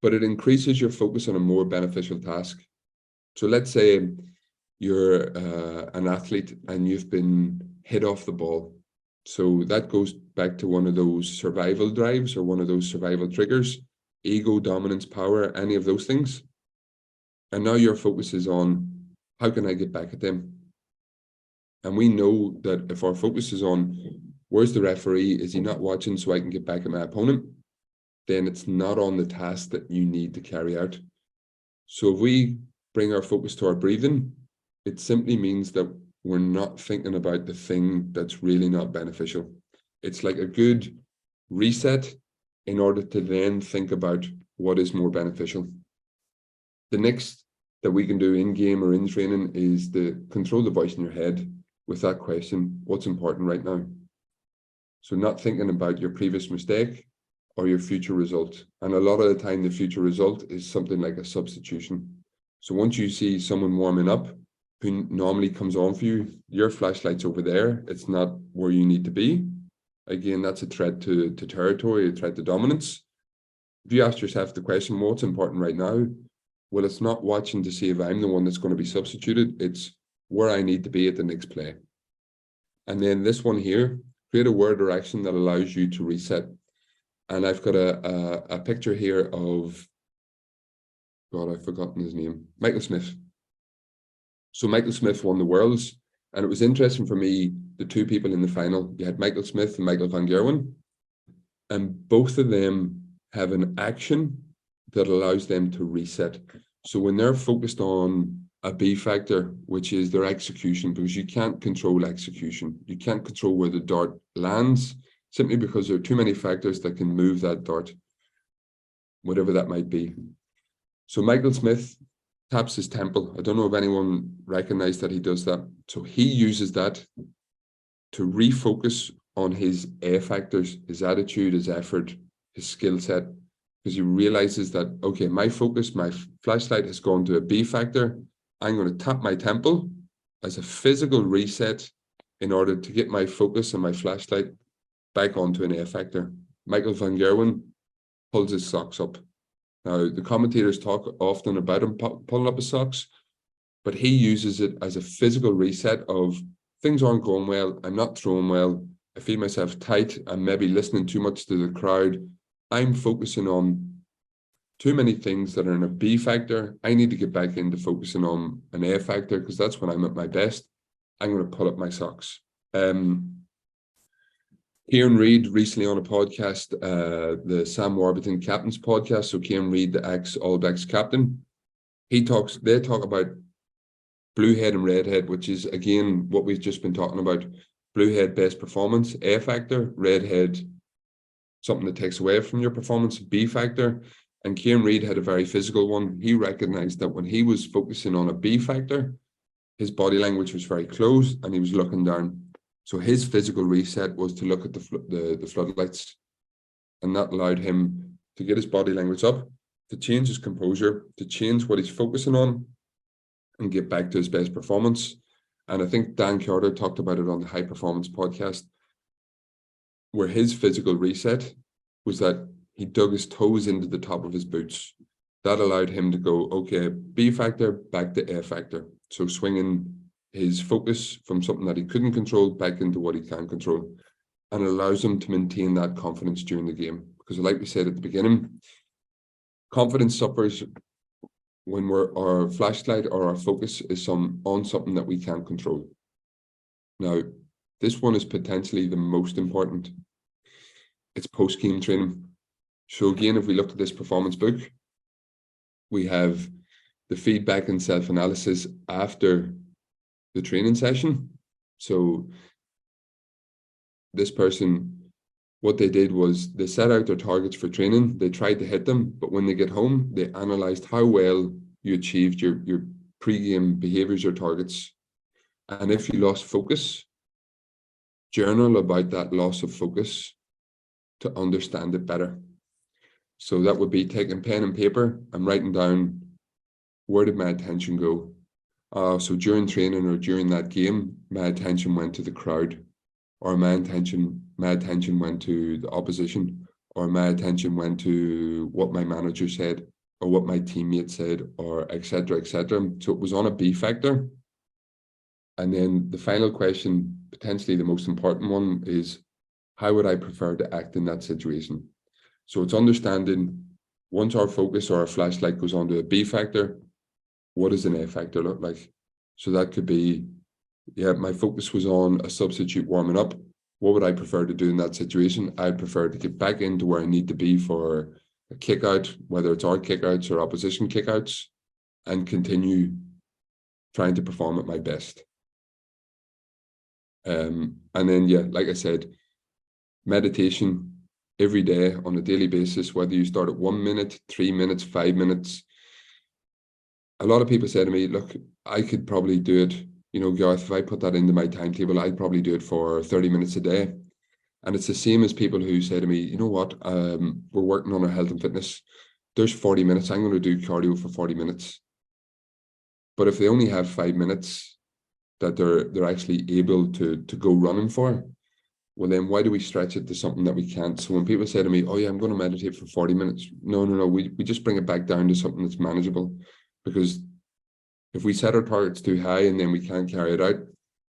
but it increases your focus on a more beneficial task. So let's say you're an athlete and you've been hit off the ball. So that goes back to one of those survival drives or one of those survival triggers: ego, dominance, power, any of those things. And now your focus is on, how can I get back at them? And we know that if our focus is on, where's the referee? Is he not watching so I can get back at my opponent? Then it's not on the task that you need to carry out. So if we bring our focus to our breathing, it simply means that we're not thinking about the thing that's really not beneficial. It's like a good reset in order to then think about what is more beneficial. The next that we can do in game or in training is to control the voice in your head with that question: what's important right now? So not thinking about your previous mistake or your future result. And a lot of the time, the future result is something like a substitution. So once you see someone warming up who normally comes on for you, your flashlight's over there, it's not where you need to be. Again, that's a threat to territory, a threat to dominance. If you ask yourself the question, what's important right now? Well, it's not watching to see if I'm the one that's going to be substituted. It's where I need to be at the next play. And then this one here, create a word or action that allows you to reset. And I've got a picture here of, God, I've forgotten his name, Michael Smith. So Michael Smith won the Worlds, and it was interesting for me, the 2 people in the final. You had Michael Smith and Michael van Gerwen, and both of them have an action that allows them to reset. So when they're focused on a B factor, which is their execution, because you can't control execution. You can't control where the dart lands, simply because there are too many factors that can move that dart, whatever that might be. So Michael Smith taps his temple. I don't know if anyone recognized that he does that. So he uses that to refocus on his A factors, his attitude, his effort, his skill set, because he realizes that, okay, my focus, my flashlight has gone to a B factor. I'm going to tap my temple as a physical reset in order to get my focus and my flashlight back onto an A factor. Michael van Gerwen pulls his socks up. Now, the commentators talk often about him pulling up his socks, but he uses it as a physical reset of, things aren't going well, I'm not throwing well, I feel myself tight, I'm maybe listening too much to the crowd, I'm focusing on too many things that are in a B factor. I need to get back into focusing on an A factor, because that's when I'm at my best. I'm going to pull up my socks. Kieran Reid recently on a podcast, the Sam Warburton Captain's podcast. So Kieran Reid, the ex-All Blacks captain, they talk about blue head and red head, which is, again, what we've just been talking about. Blue head, best performance, A factor. Red head, something that takes away from your performance, B factor. And Kieran Reid had a very physical one. He recognized that when he was focusing on a B factor, his body language was very close and he was looking down. So his physical reset was to look at the floodlights, and that allowed him to get his body language up, to change his composure, to change what he's focusing on, and get back to his best performance. And I think Dan Carter talked about it on the High Performance podcast, where his physical reset was that he dug his toes into the top of his boots. That allowed him to go, okay, B factor back to A factor. So swinging his focus from something that he couldn't control back into what he can control, and allows him to maintain that confidence during the game. Because like we said at the beginning, confidence suffers when our flashlight or our focus is on something that we can't control. Now, this one is potentially the most important. It's post-game training. So again, if we look at this performance book, we have the feedback and self-analysis after the training session. So this person, what they did was they set out their targets for training. They tried to hit them, but when they get home, they analyzed how well you achieved your pre-game behaviors or targets. And if you lost focus, journal about that loss of focus to understand it better. So that would be taking pen and paper and writing down, where did my attention go? So during training or during that game, my attention went to the crowd, or my attention went to the opposition, or my attention went to what my manager said, or what my teammate said, or etc., etc. So it was on a B factor. And then the final question, potentially the most important one, is how would I prefer to act in that situation? So it's understanding, once our focus or our flashlight goes onto a B factor, what does an A factor look like? So that could be, yeah, my focus was on a substitute warming up. What would I prefer to do in that situation? I'd prefer to get back into where I need to be for a kick out, whether it's our kickouts or opposition kickouts, and continue trying to perform at my best. And then, yeah, like I said, meditation every day on a daily basis, whether you start at 1 minute, 3 minutes, 5 minutes. A lot of people say to me, look, I could probably do it, Gareth, if I put that into my timetable, I'd probably do it for 30 minutes a day. And it's the same as people who say to me, you know what, we're working on our health and fitness. There's 40 minutes. I'm going to do cardio for 40 minutes. But if they only have 5 minutes that they're actually able to go running for, well, then why do we stretch it to something that we can't? So when people say to me, oh yeah, I'm going to meditate for 40 minutes. No. We just bring it back down to something that's manageable. Because if we set our targets too high and then we can't carry it out,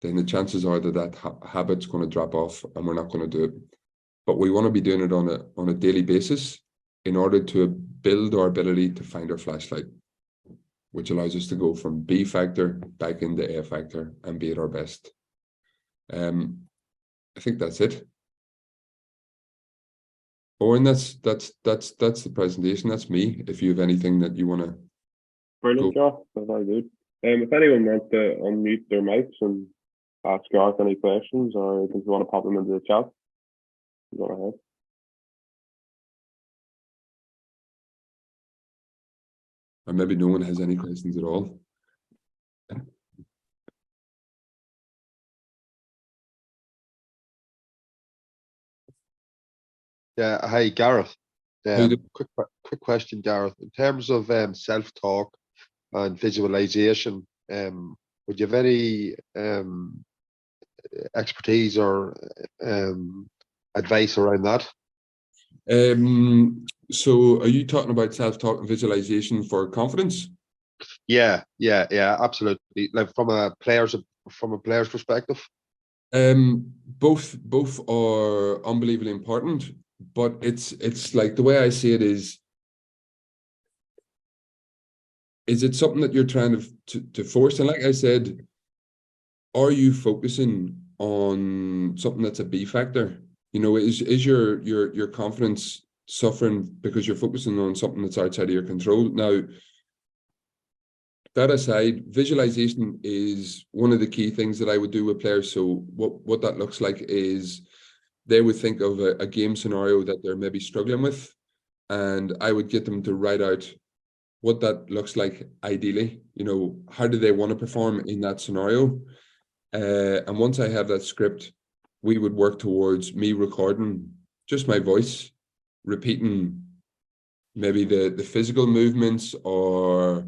then the chances are that habit's going to drop off and we're not going to do it. But we want to be doing it on a daily basis in order to build our ability to find our flashlight, which allows us to go from B factor back into A factor and be at our best. I think that's it. Owen, that's the presentation. That's me. If you have anything that you want to. Brilliant, Josh. That's very good. If anyone wants to unmute their mics and ask Gareth any questions, or if you want to pop them into the chat, go ahead. Or maybe no one has any questions at all. Yeah, hi Gareth. Quick question, Gareth. In terms of self-talk and visualization, would you have any expertise or advice around that? So are you talking about self-talk and visualization for confidence? Yeah, absolutely. Like from a player's perspective. Both are unbelievably important, but it's like, the way I see it is it something that you're trying to force? And like I said, are you focusing on something that's a B factor? Is your confidence suffering because you're focusing on something that's outside of your control? Now, that aside, visualization is one of the key things that I would do with players. So what that looks like is they would think of a game scenario that they're maybe struggling with, and I would get them to write out what that looks like ideally. How do they want to perform in that scenario? And once I have that script, we would work towards me recording just my voice, repeating maybe the physical movements or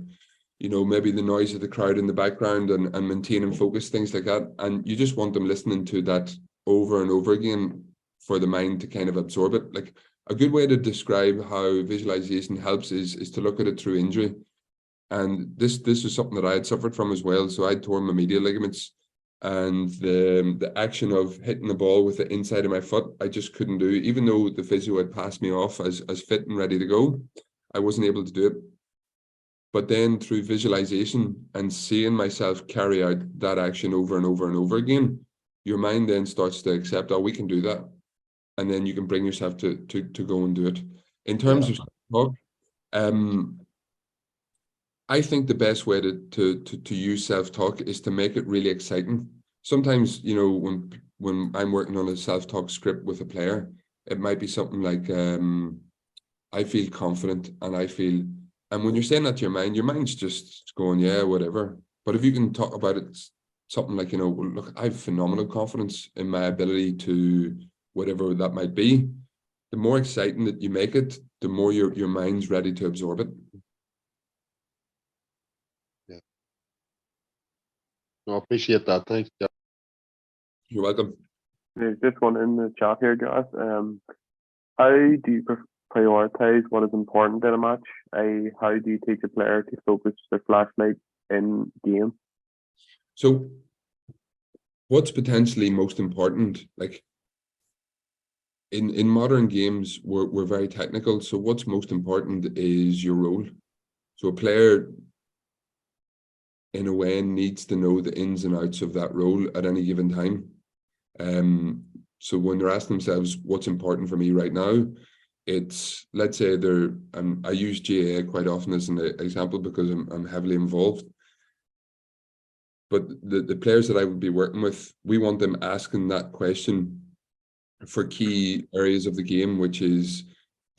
you know, maybe the noise of the crowd in the background and maintaining focus, things like that. And you just want them listening to that over and over again for the mind to kind of absorb it. Like a good way to describe how visualization helps is to look at it through injury. And this is something that I had suffered from as well. So I tore my medial ligaments, and the action of hitting the ball with the inside of my foot, I just couldn't do. Even though the physio had passed me off as fit and ready to go, I wasn't able to do it. But then through visualization and seeing myself carry out that action over and over and over again, your mind then starts to accept, oh, we can do that. And then you can bring yourself to go and do it. In terms of talk, I think the best way to use self-talk is to make it really exciting. Sometimes, you know, when I'm working on a self-talk script with a player, it might be something like, I feel confident and I feel, and when you're saying that to your mind's just going, yeah, whatever. But if you can talk about it, something like, you know, well, look, I have phenomenal confidence in my ability to whatever that might be. The more exciting that you make it, the more your mind's ready to absorb it. Yeah. No, I appreciate that. Thanks. You're welcome. There's just one in the chat here, Gareth. How do you prioritize what is important in a match? How do you teach a player to focus their flashlight in game? So what's potentially most important, like in modern games, we're very technical. So what's most important is your role. So a player in a way needs to know the ins and outs of that role at any given time. So when they're asking themselves, what's important for me right now? It's, let's say I use GAA quite often as an example because I'm heavily involved. But the players that I would be working with, we want them asking that question for key areas of the game, which is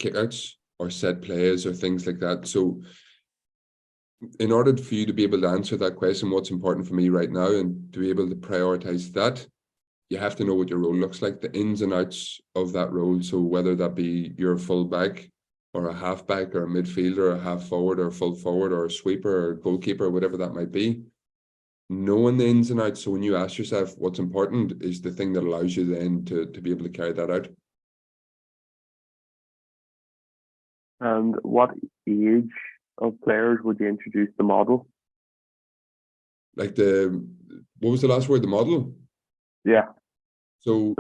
kickouts or set plays or things like that. So in order for you to be able to answer that question, what's important for me right now, and to be able to prioritize that, you have to know what your role looks like, the ins and outs of that role. So whether that be you're a full back or a half back or a midfielder or a half forward or a full forward or a sweeper or goalkeeper, whatever that might be, knowing the ins and outs. So when you ask yourself what's important is the thing that allows you then to be able to carry that out. And what age of players would you introduce the model? Like what was the last word? The model? Yeah. So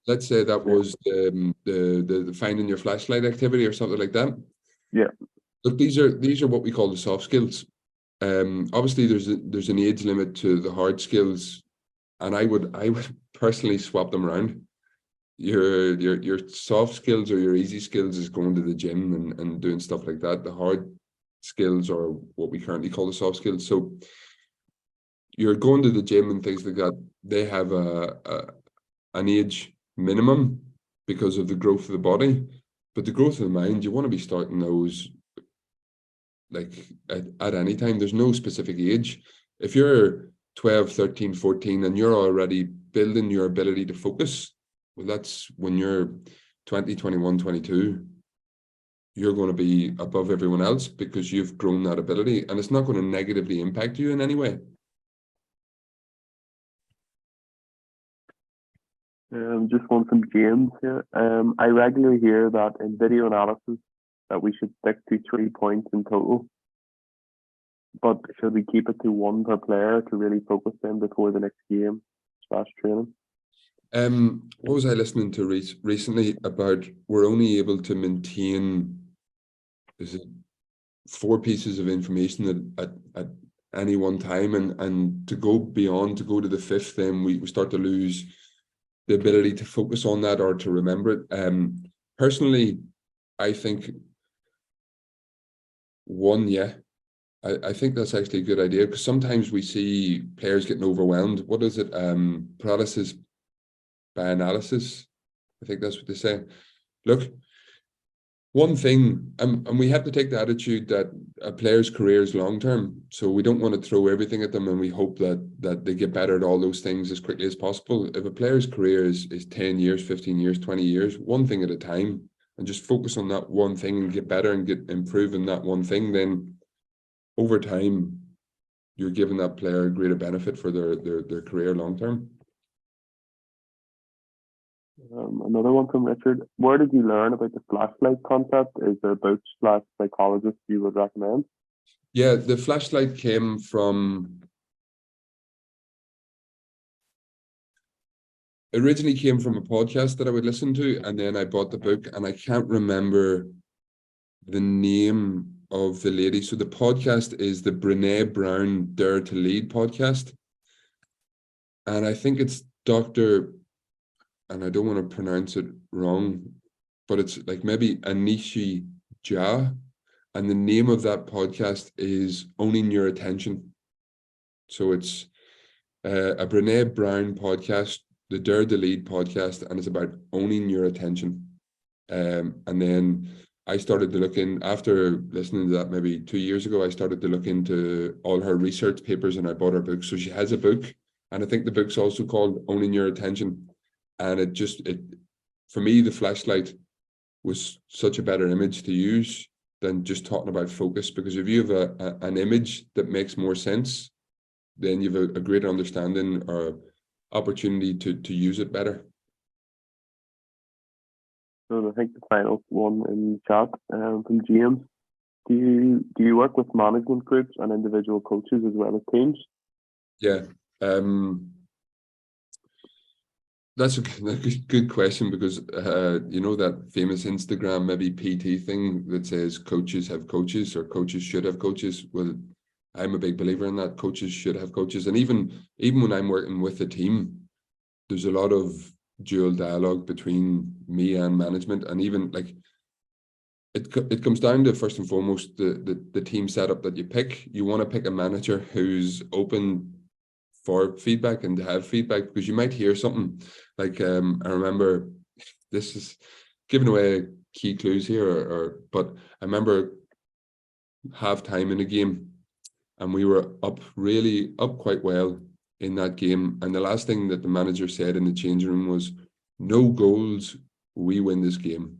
let's say that was the finding your flashlight activity or something like that. Yeah. Look, these are what we call the soft skills. Obviously there's an age limit to the hard skills, and I would personally swap them around. Your soft skills or your easy skills is going to the gym and doing stuff like that. The hard skills are what we currently call the soft skills. So you're going to the gym and things like that, they have an age minimum because of the growth of the body, but the growth of the mind, you want to be starting those like at any time. There's no specific age. If you're 12, 13, 14 and you're already building your ability to focus, well, that's when you're 20, 21, 22, you're going to be above everyone else because you've grown that ability, and it's not going to negatively impact you in any way. Just one from James here. I regularly hear that in video analysis that we should stick to 3 points in total. But should we keep it to 1 per player to really focus them before the next game / training? What was I listening to recently about? We're only able to maintain 4 pieces of information at any one time, and to go beyond, to go to the 5th, then we start to lose the ability to focus on that or to remember it. Personally, I think 1, yeah. I think that's actually a good idea, because sometimes we see players getting overwhelmed. What is it? Paralysis by analysis. I think that's what they say. Look, one thing, and we have to take the attitude that a player's career is long-term. So we don't want to throw everything at them and we hope that they get better at all those things as quickly as possible. If a player's career is 10 years, 15 years, 20 years, one thing at a time, and just focus on that one thing and get better and improve in that one thing, then over time, you're giving that player a greater benefit for their career long term. Another one from Richard. Where did you learn about the flashlight concept? Is there books / psychologists you would recommend? Yeah, the flashlight came from, originally came from a podcast that I would listen to, and then I bought the book, and I can't remember the name of the lady. So the podcast is the Brené Brown Dare to Lead podcast. And I think it's Dr. and I don't want to pronounce it wrong, but it's like maybe Anishi Jha. And the name of that podcast is Owning Your Attention. So it's a Brené Brown podcast, the Dare to Lead podcast, and it's about owning your attention. And then I started to look in, after listening to that maybe 2 years ago, I started to look into all her research papers, and I bought her book. So she has a book, and I think the book's also called Owning Your Attention. And it for me, the flashlight was such a better image to use than just talking about focus, because if you have an image that makes more sense, then you have a greater understanding or opportunity to use it better. So I think the final one in chat from James. Do you work with management groups and individual coaches as well as teams? Yeah, that's a good question, because you know that famous Instagram maybe PT thing that says coaches have coaches, or coaches should have coaches. Well, I'm a big believer in that. Coaches should have coaches, and even when I'm working with a team, there's a lot of dual dialogue between me and management, and even like it comes down to, first and foremost, the team setup that you pick. You want to pick a manager who's open for feedback and to have feedback, because you might hear something like I remember, this is giving away key clues here, but I remember half time in a game, and we were really up quite well in that game, and the last thing that the manager said in the changing room was, "No goals, we win this game."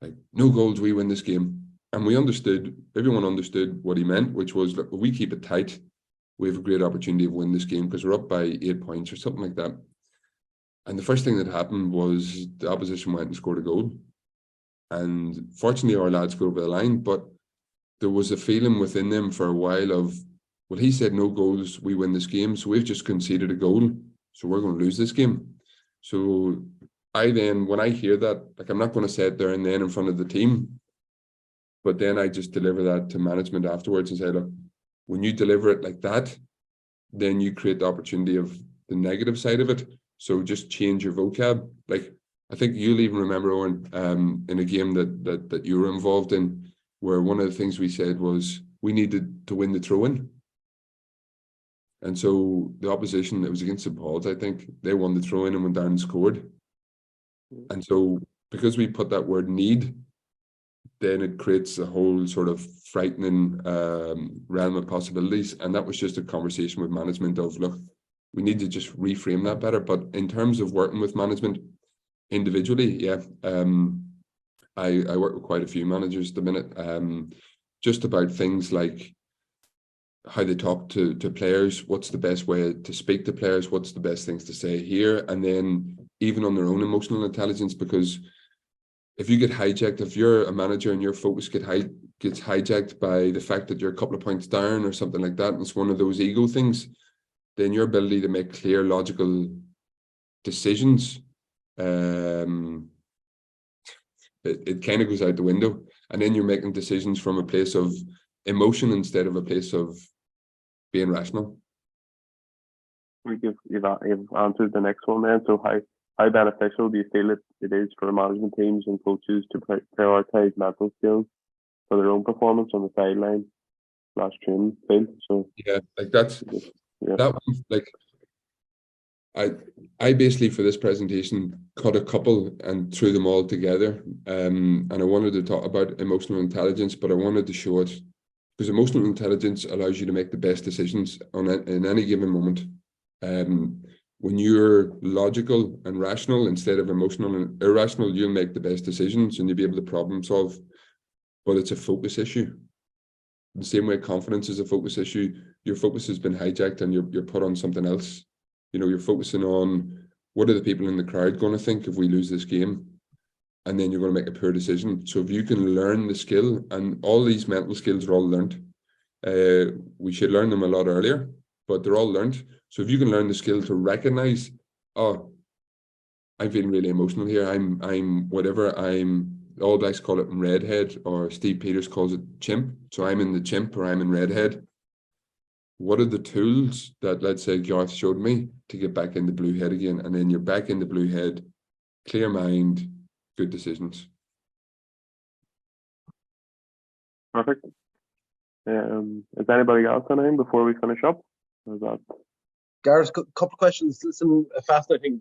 Like, no goals, we win this game. And everyone understood what he meant, which was, look, if we keep it tight, we have a great opportunity of winning this game, because we're up by 8 points or something like that. And the first thing that happened was the opposition went and scored a goal. And fortunately, our lads got over the line, but there was a feeling within them for a while of, well, he said no goals, we win this game, so we've just conceded a goal, so we're going to lose this game. So I then, when I hear that, like, I'm not going to say it there and then in front of the team, but then I just deliver that to management afterwards and say, look, when you deliver it like that, then you create the opportunity of the negative side of it. So just change your vocab. Like, I think you'll even remember, Owen, in a game that you were involved in, where one of the things we said was we needed to win the throw-in. And so the opposition, it was against St. Paul's, I think, they won the throw-in and went down and scored. And so because we put that word need, then it creates a whole sort of frightening realm of possibilities. And that was just a conversation with management of, look, we need to just reframe that better. But in terms of working with management individually, yeah, I work with quite a few managers at the minute, just about things like how they talk to players, what's the best way to speak to players, what's the best things to say here, and then even on their own emotional intelligence, because if you get hijacked, if you're a manager and your focus gets hijacked by the fact that you're a couple of points down or something like that, and it's one of those ego things, then your ability to make clear, logical decisions, it kind of goes out the window. And then you're making decisions from a place of emotion instead of a place of being rational. You've answered the next one then. So how beneficial do you feel it is for management teams and coaches to prioritize mental skills for their own performance on the sideline / training field? So yeah, like that one, like I basically, for this presentation, cut a couple and threw them all together. And I wanted to talk about emotional intelligence, but I wanted to show it because emotional intelligence allows you to make the best decisions in any given moment. When you're logical and rational instead of emotional and irrational, you'll make the best decisions and you'll be able to problem solve. But it's a focus issue. the same way confidence is a focus issue, your focus has been hijacked and you're put on something else. You know, you're focusing on what are the people in the crowd going to think if we lose this game? And then you're going to make a poor decision. So if you can learn the skill, and all these mental skills are all learned, we should learn them a lot earlier, but they're all learned. So if you can learn the skill to recognize, oh, I'm feeling really emotional here. I'm whatever. All Blacks call it redhead, or Steve Peters calls it chimp. So I'm in the chimp, or I'm in redhead. What are the tools that, let's say, Gareth showed me to get back in the blue head again? And then you're back in the blue head, clear mind, good decisions. Perfect. Is anybody else on in before we finish up? Or is that... Gareth, a couple of questions. Listen, fascinating.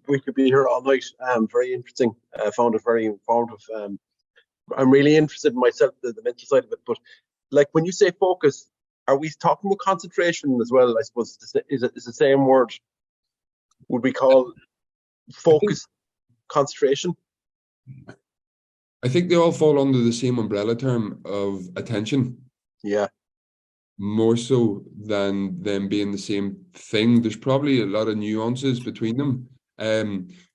We could be here all night. Very interesting. Found it very informative. I'm really interested in myself, the mental side of it. But like when you say focus, are we talking about concentration as well? I suppose is the same word. Would we call focus concentration? I think they all fall under the same umbrella term of attention. Yeah. More so than them being the same thing. There's probably a lot of nuances between them.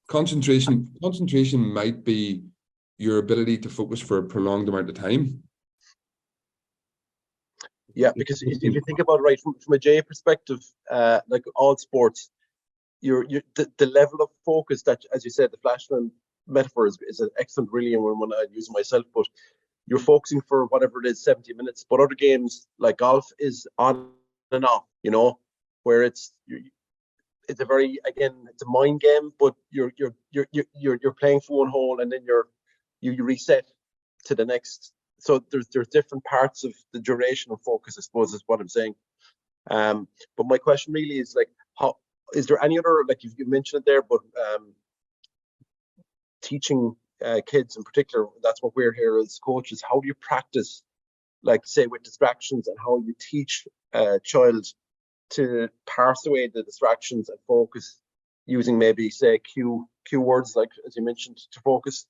Concentration might be your ability to focus for a prolonged amount of time. Yeah, because if you think about it, right, from a J perspective, like all sports, the level of focus that, as you said, the flashman metaphor is an excellent, really, and one I use myself, but you're focusing for whatever it is, 70 minutes. But other games like golf is on and off, you know, where it's a very, again, it's a mind game, but you're playing for one hole and then you reset to the next. So there's different parts of the duration of focus, I suppose, is what I'm saying. But my question really is, like, how is there any other, like you mentioned it there, but teaching kids in particular, that's what we're here as coaches. How do you practice, like, say, with distractions, and how you teach a child to parse away the distractions and focus using maybe, say, cue words, like as you mentioned, to focus,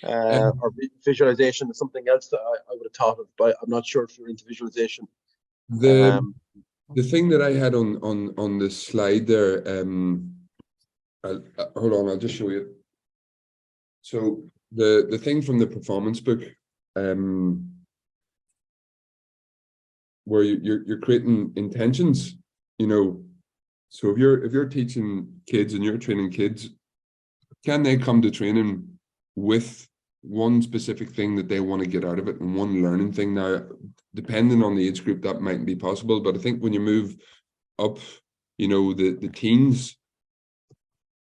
or visualization is something else that I would have thought of, but I'm not sure if you're into visualization. The thing that I had on the slide there, hold on, I'll just show you. So the thing from the performance book, where you're creating intentions, you know. So if you're teaching kids and you're training kids, can they come to training with one specific thing that they want to get out of it and one learning thing? Now, depending on the age group, that mightn't be possible, but I think when you move up, you know, the teens,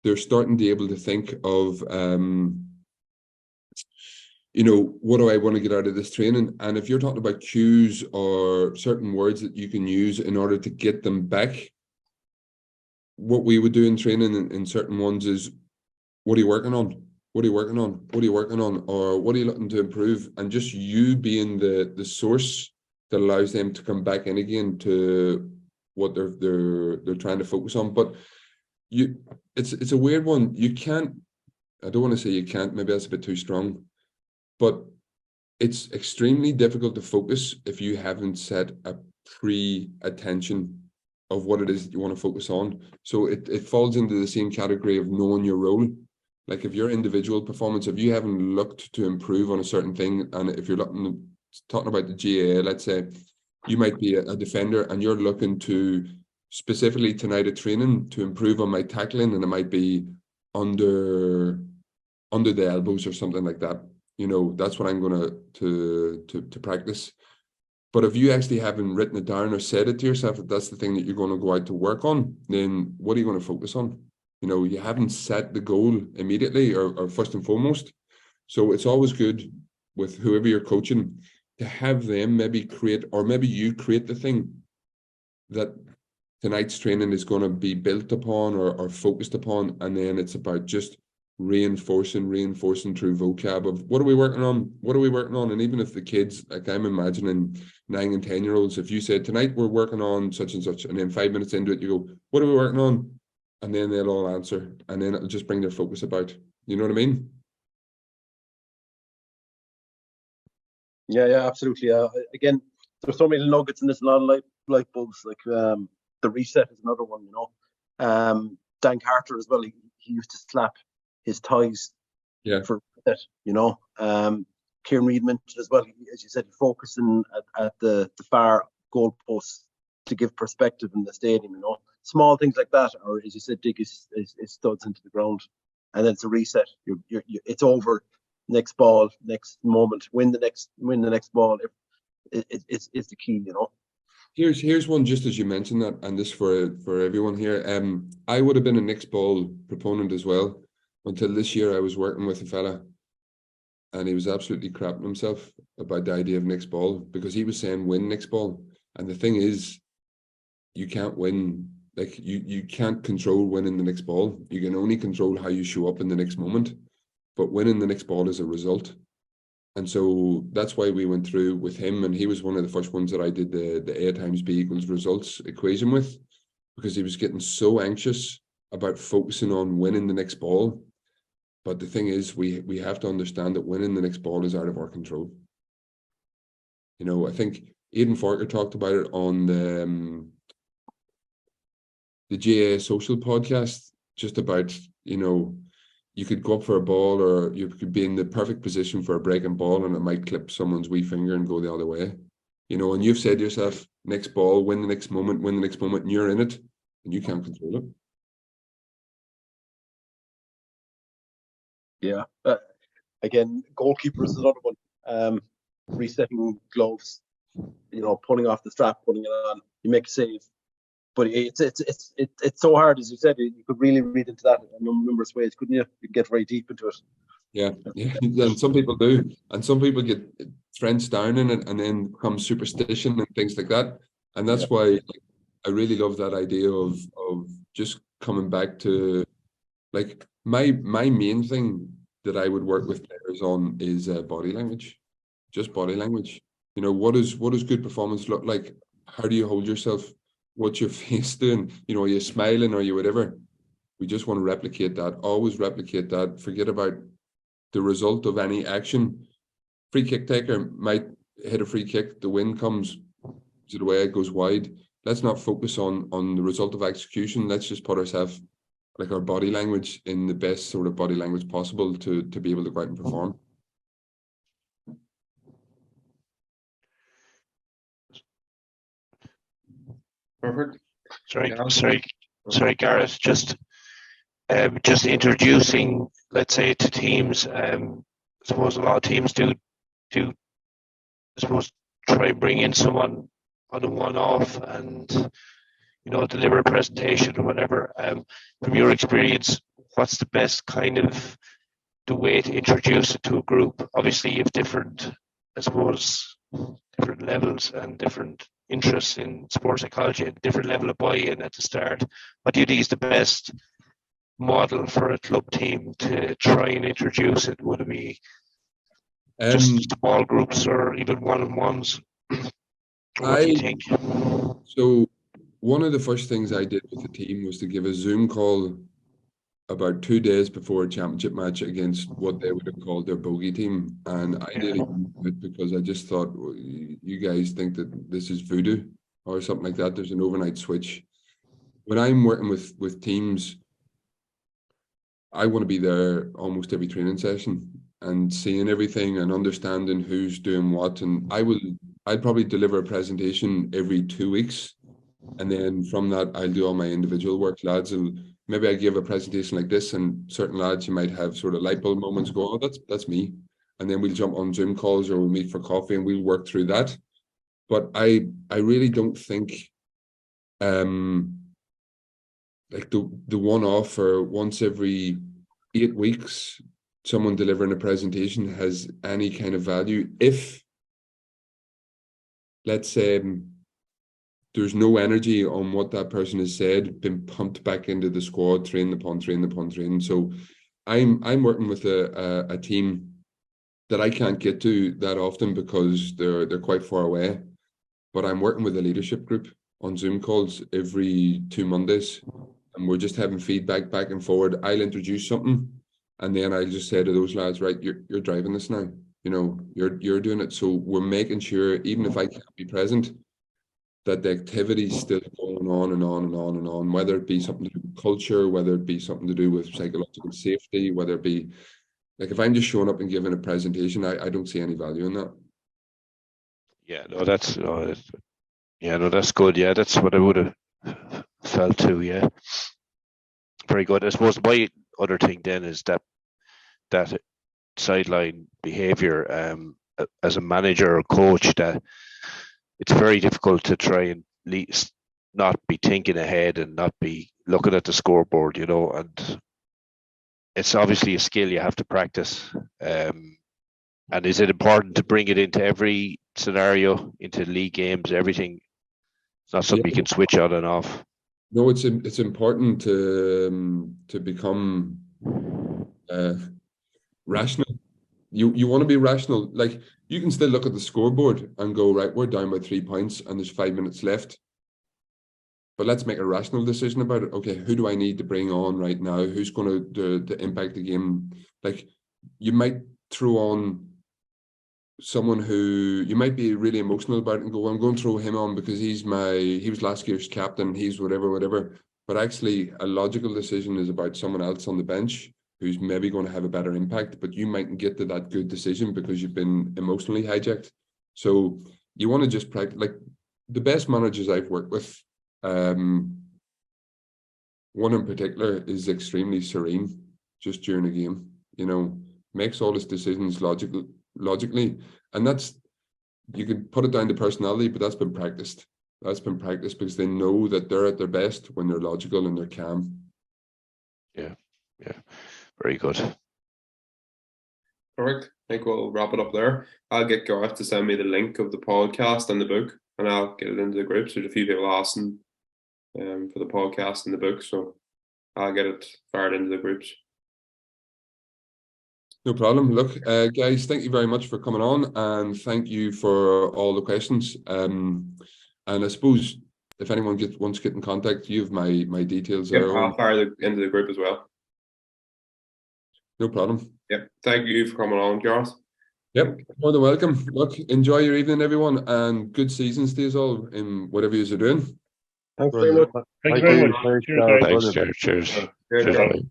they're starting to be able to think of, you know, what do I want to get out of this training? And if you're talking about cues or certain words that you can use in order to get them back, what we would do in training in certain ones is, what are you working on? What are you working on? What are you working on? Or what are you looking to improve? And just you being the source that allows them to come back in again to what they're trying to focus on. But it's a weird one. You can't, I don't want to say you can't, maybe that's a bit too strong, but it's extremely difficult to focus if you haven't set a pre-attention of what it is that you want to focus on. So it falls into the same category of knowing your role. Like if your individual performance, if you haven't looked to improve on a certain thing, and if you're talking about the GAA, let's say, you might be a defender and you're looking to specifically tonight at training to improve on my tackling, and it might be under the elbows or something like that. You know, that's what I'm going to practice. But if you actually haven't written it down or said it to yourself that that's the thing that you're going to go out to work on, then what are you going to focus on? You know, you haven't set the goal immediately or first and foremost. So it's always good with whoever you're coaching to have them maybe create, or maybe you create the thing that tonight's training is going to be built upon or focused upon. And then it's about just reinforcing through vocab of what are we working on? What are we working on? And even if the kids, like I'm imagining 9 and 10-year-olds, if you said tonight we're working on such and such, and then 5 minutes into it, you go, what are we working on? And then they'll all answer, and then it'll just bring their focus about. You know what I mean? Yeah, absolutely. Again, there's so many nuggets in this, a lot of light bulbs. Like the reset is another one, you know. Dan Carter as well. He used to slap his thighs for that, you know. Kieran Reid mentioned as well, as you said, focusing at the far goalposts to give perspective in the stadium, you know. Small things like that, or as you said, dig his studs into the ground, and then it's a reset. It's over. Next ball, next moment, win the next ball. It's the key, you know. Here's one, just as you mentioned that, and this for everyone here. I would have been a next ball proponent as well until this year. I was working with a fella, and he was absolutely crapping himself about the idea of next ball, because he was saying win next ball, and the thing is, you can't win. Like you can't control winning the next ball. You can only control how you show up in the next moment. But winning the next ball is a result. And so that's why we went through with him, and he was one of the first ones that I did the A times B equals results equation with, because he was getting so anxious about focusing on winning the next ball. But the thing is, we have to understand that winning the next ball is out of our control. You know, I think Aidan Farker talked about it on the GA Social podcast, just about, you know, you could go up for a ball, or you could be in the perfect position for a breaking ball, and it might clip someone's wee finger and go the other way. You know, and you've said to yourself, next ball, win the next moment, and you're in it, and you can't control it. Yeah. Again, goalkeepers is another one. Resetting gloves, you know, pulling off the strap, putting it on, you make a save. But it's so hard, as you said. You could really read into that in numerous ways, couldn't you? You get very deep into it. Yeah. And some people do, and some people get trenched down in it, and then become superstition and things like that. And that's why I really love that idea of just coming back to, like, my main thing that I would work with players on is body language, just body language. You know, what does good performance look like? How do you hold yourself? What's your face doing? You know, are you smiling, or are you whatever? We just want to replicate that. Always replicate that. Forget about the result of any action. Free kick taker might hit a free kick. The wind comes to the way, it goes wide. Let's not focus on the result of execution. Let's just put ourselves, like, our body language in the best sort of body language possible to be able to go out and perform. Perfect. Sorry, Gareth. Just introducing, let's say, to teams. I suppose a lot of teams do. I suppose try and bring in someone on a one-off and, you know, deliver a presentation or whatever. From your experience, what's the best kind of the way to introduce it to a group? Obviously, you have different, I suppose, different levels and different interests in sports psychology and different level of buy-in at the start. What do you think is the best model for a club team to try and introduce it? Would it be just small groups or even one-on-ones? What do you think? So one of the first things I did with the team was to give a Zoom call about 2 days before a championship match against what they would have called their bogey team. And I did it because I just thought, well, you guys think that this is voodoo or something like that. There's an overnight switch. When I'm working with teams, I want to be there almost every training session and seeing everything and understanding who's doing what. And I'd probably deliver a presentation every 2 weeks. And then from that, I'll do all my individual work. Lads, and maybe I give a presentation like this, and certain lads, you might have sort of light bulb moments go, oh, that's me. And then we'll jump on Zoom calls, or we'll meet for coffee and we'll work through that. But I really don't think like the one-off or once every 8 weeks, someone delivering a presentation has any kind of value if, let's say, there's no energy on what that person has said, been pumped back into the squad, train upon train. So I'm working with a team that I can't get to that often because they're quite far away. But I'm working with a leadership group on Zoom calls every 2 Mondays, and we're just having feedback back and forward. I'll introduce something, and then I'll just say to those lads, right, you're driving this now. you know, you're doing it. So we're making sure, even if I can't be present, that the activity's still going on and on and on and on, whether it be something to do with culture, whether it be something to do with psychological safety, whether it be, like, if I'm just showing up and giving a presentation, I don't see any value in that. Yeah, no, that's good. Yeah, that's what I would have felt too. Yeah, very good. I suppose my other thing then is that sideline behavior as a manager or coach, that it's very difficult to try and not be thinking ahead and not be looking at the scoreboard, you know, and it's obviously a skill you have to practice. And is it important to bring it into every scenario, into league games, everything? It's not something you can switch on and off. No, it's important to become rational. You want to be rational. Like, you can still look at the scoreboard and go, right, we're down by 3 points and there's 5 minutes left. But let's make a rational decision about it. Okay, who do I need to bring on right now? Who's going to impact the game? Like, you might throw on someone who you might be really emotional about and go, well, I'm going to throw him on because he was last year's captain, he's whatever. But actually, a logical decision is about someone else on the bench who's maybe going to have a better impact, but you mightn't get to that good decision because you've been emotionally hijacked. So you want to just practice. Like, the best managers I've worked with, one in particular is extremely serene just during a game, you know, makes all his decisions logically, and that's, you can put it down to personality, but that's been practiced because they know that they're at their best when they're logical and they're calm. Yeah, very good. Perfect. I think we'll wrap it up there. I'll get Gareth to send me the link of the podcast and the book, and I'll get it into the groups. There's a few people asking for the podcast and the book, so I'll get it fired into the groups. No problem. Look, guys, thank you very much for coming on, and thank you for all the questions. And I suppose if anyone wants to get in contact, you have my details there. I'll fire it into the group as well. No problem. Yep. Thank you for coming on, Gareth. Yep. More than welcome. Look, enjoy your evening, everyone, and good seasons to you all in whatever you're doing. Thanks very much. Thank you very much. Thanks. Cheers. Cheers.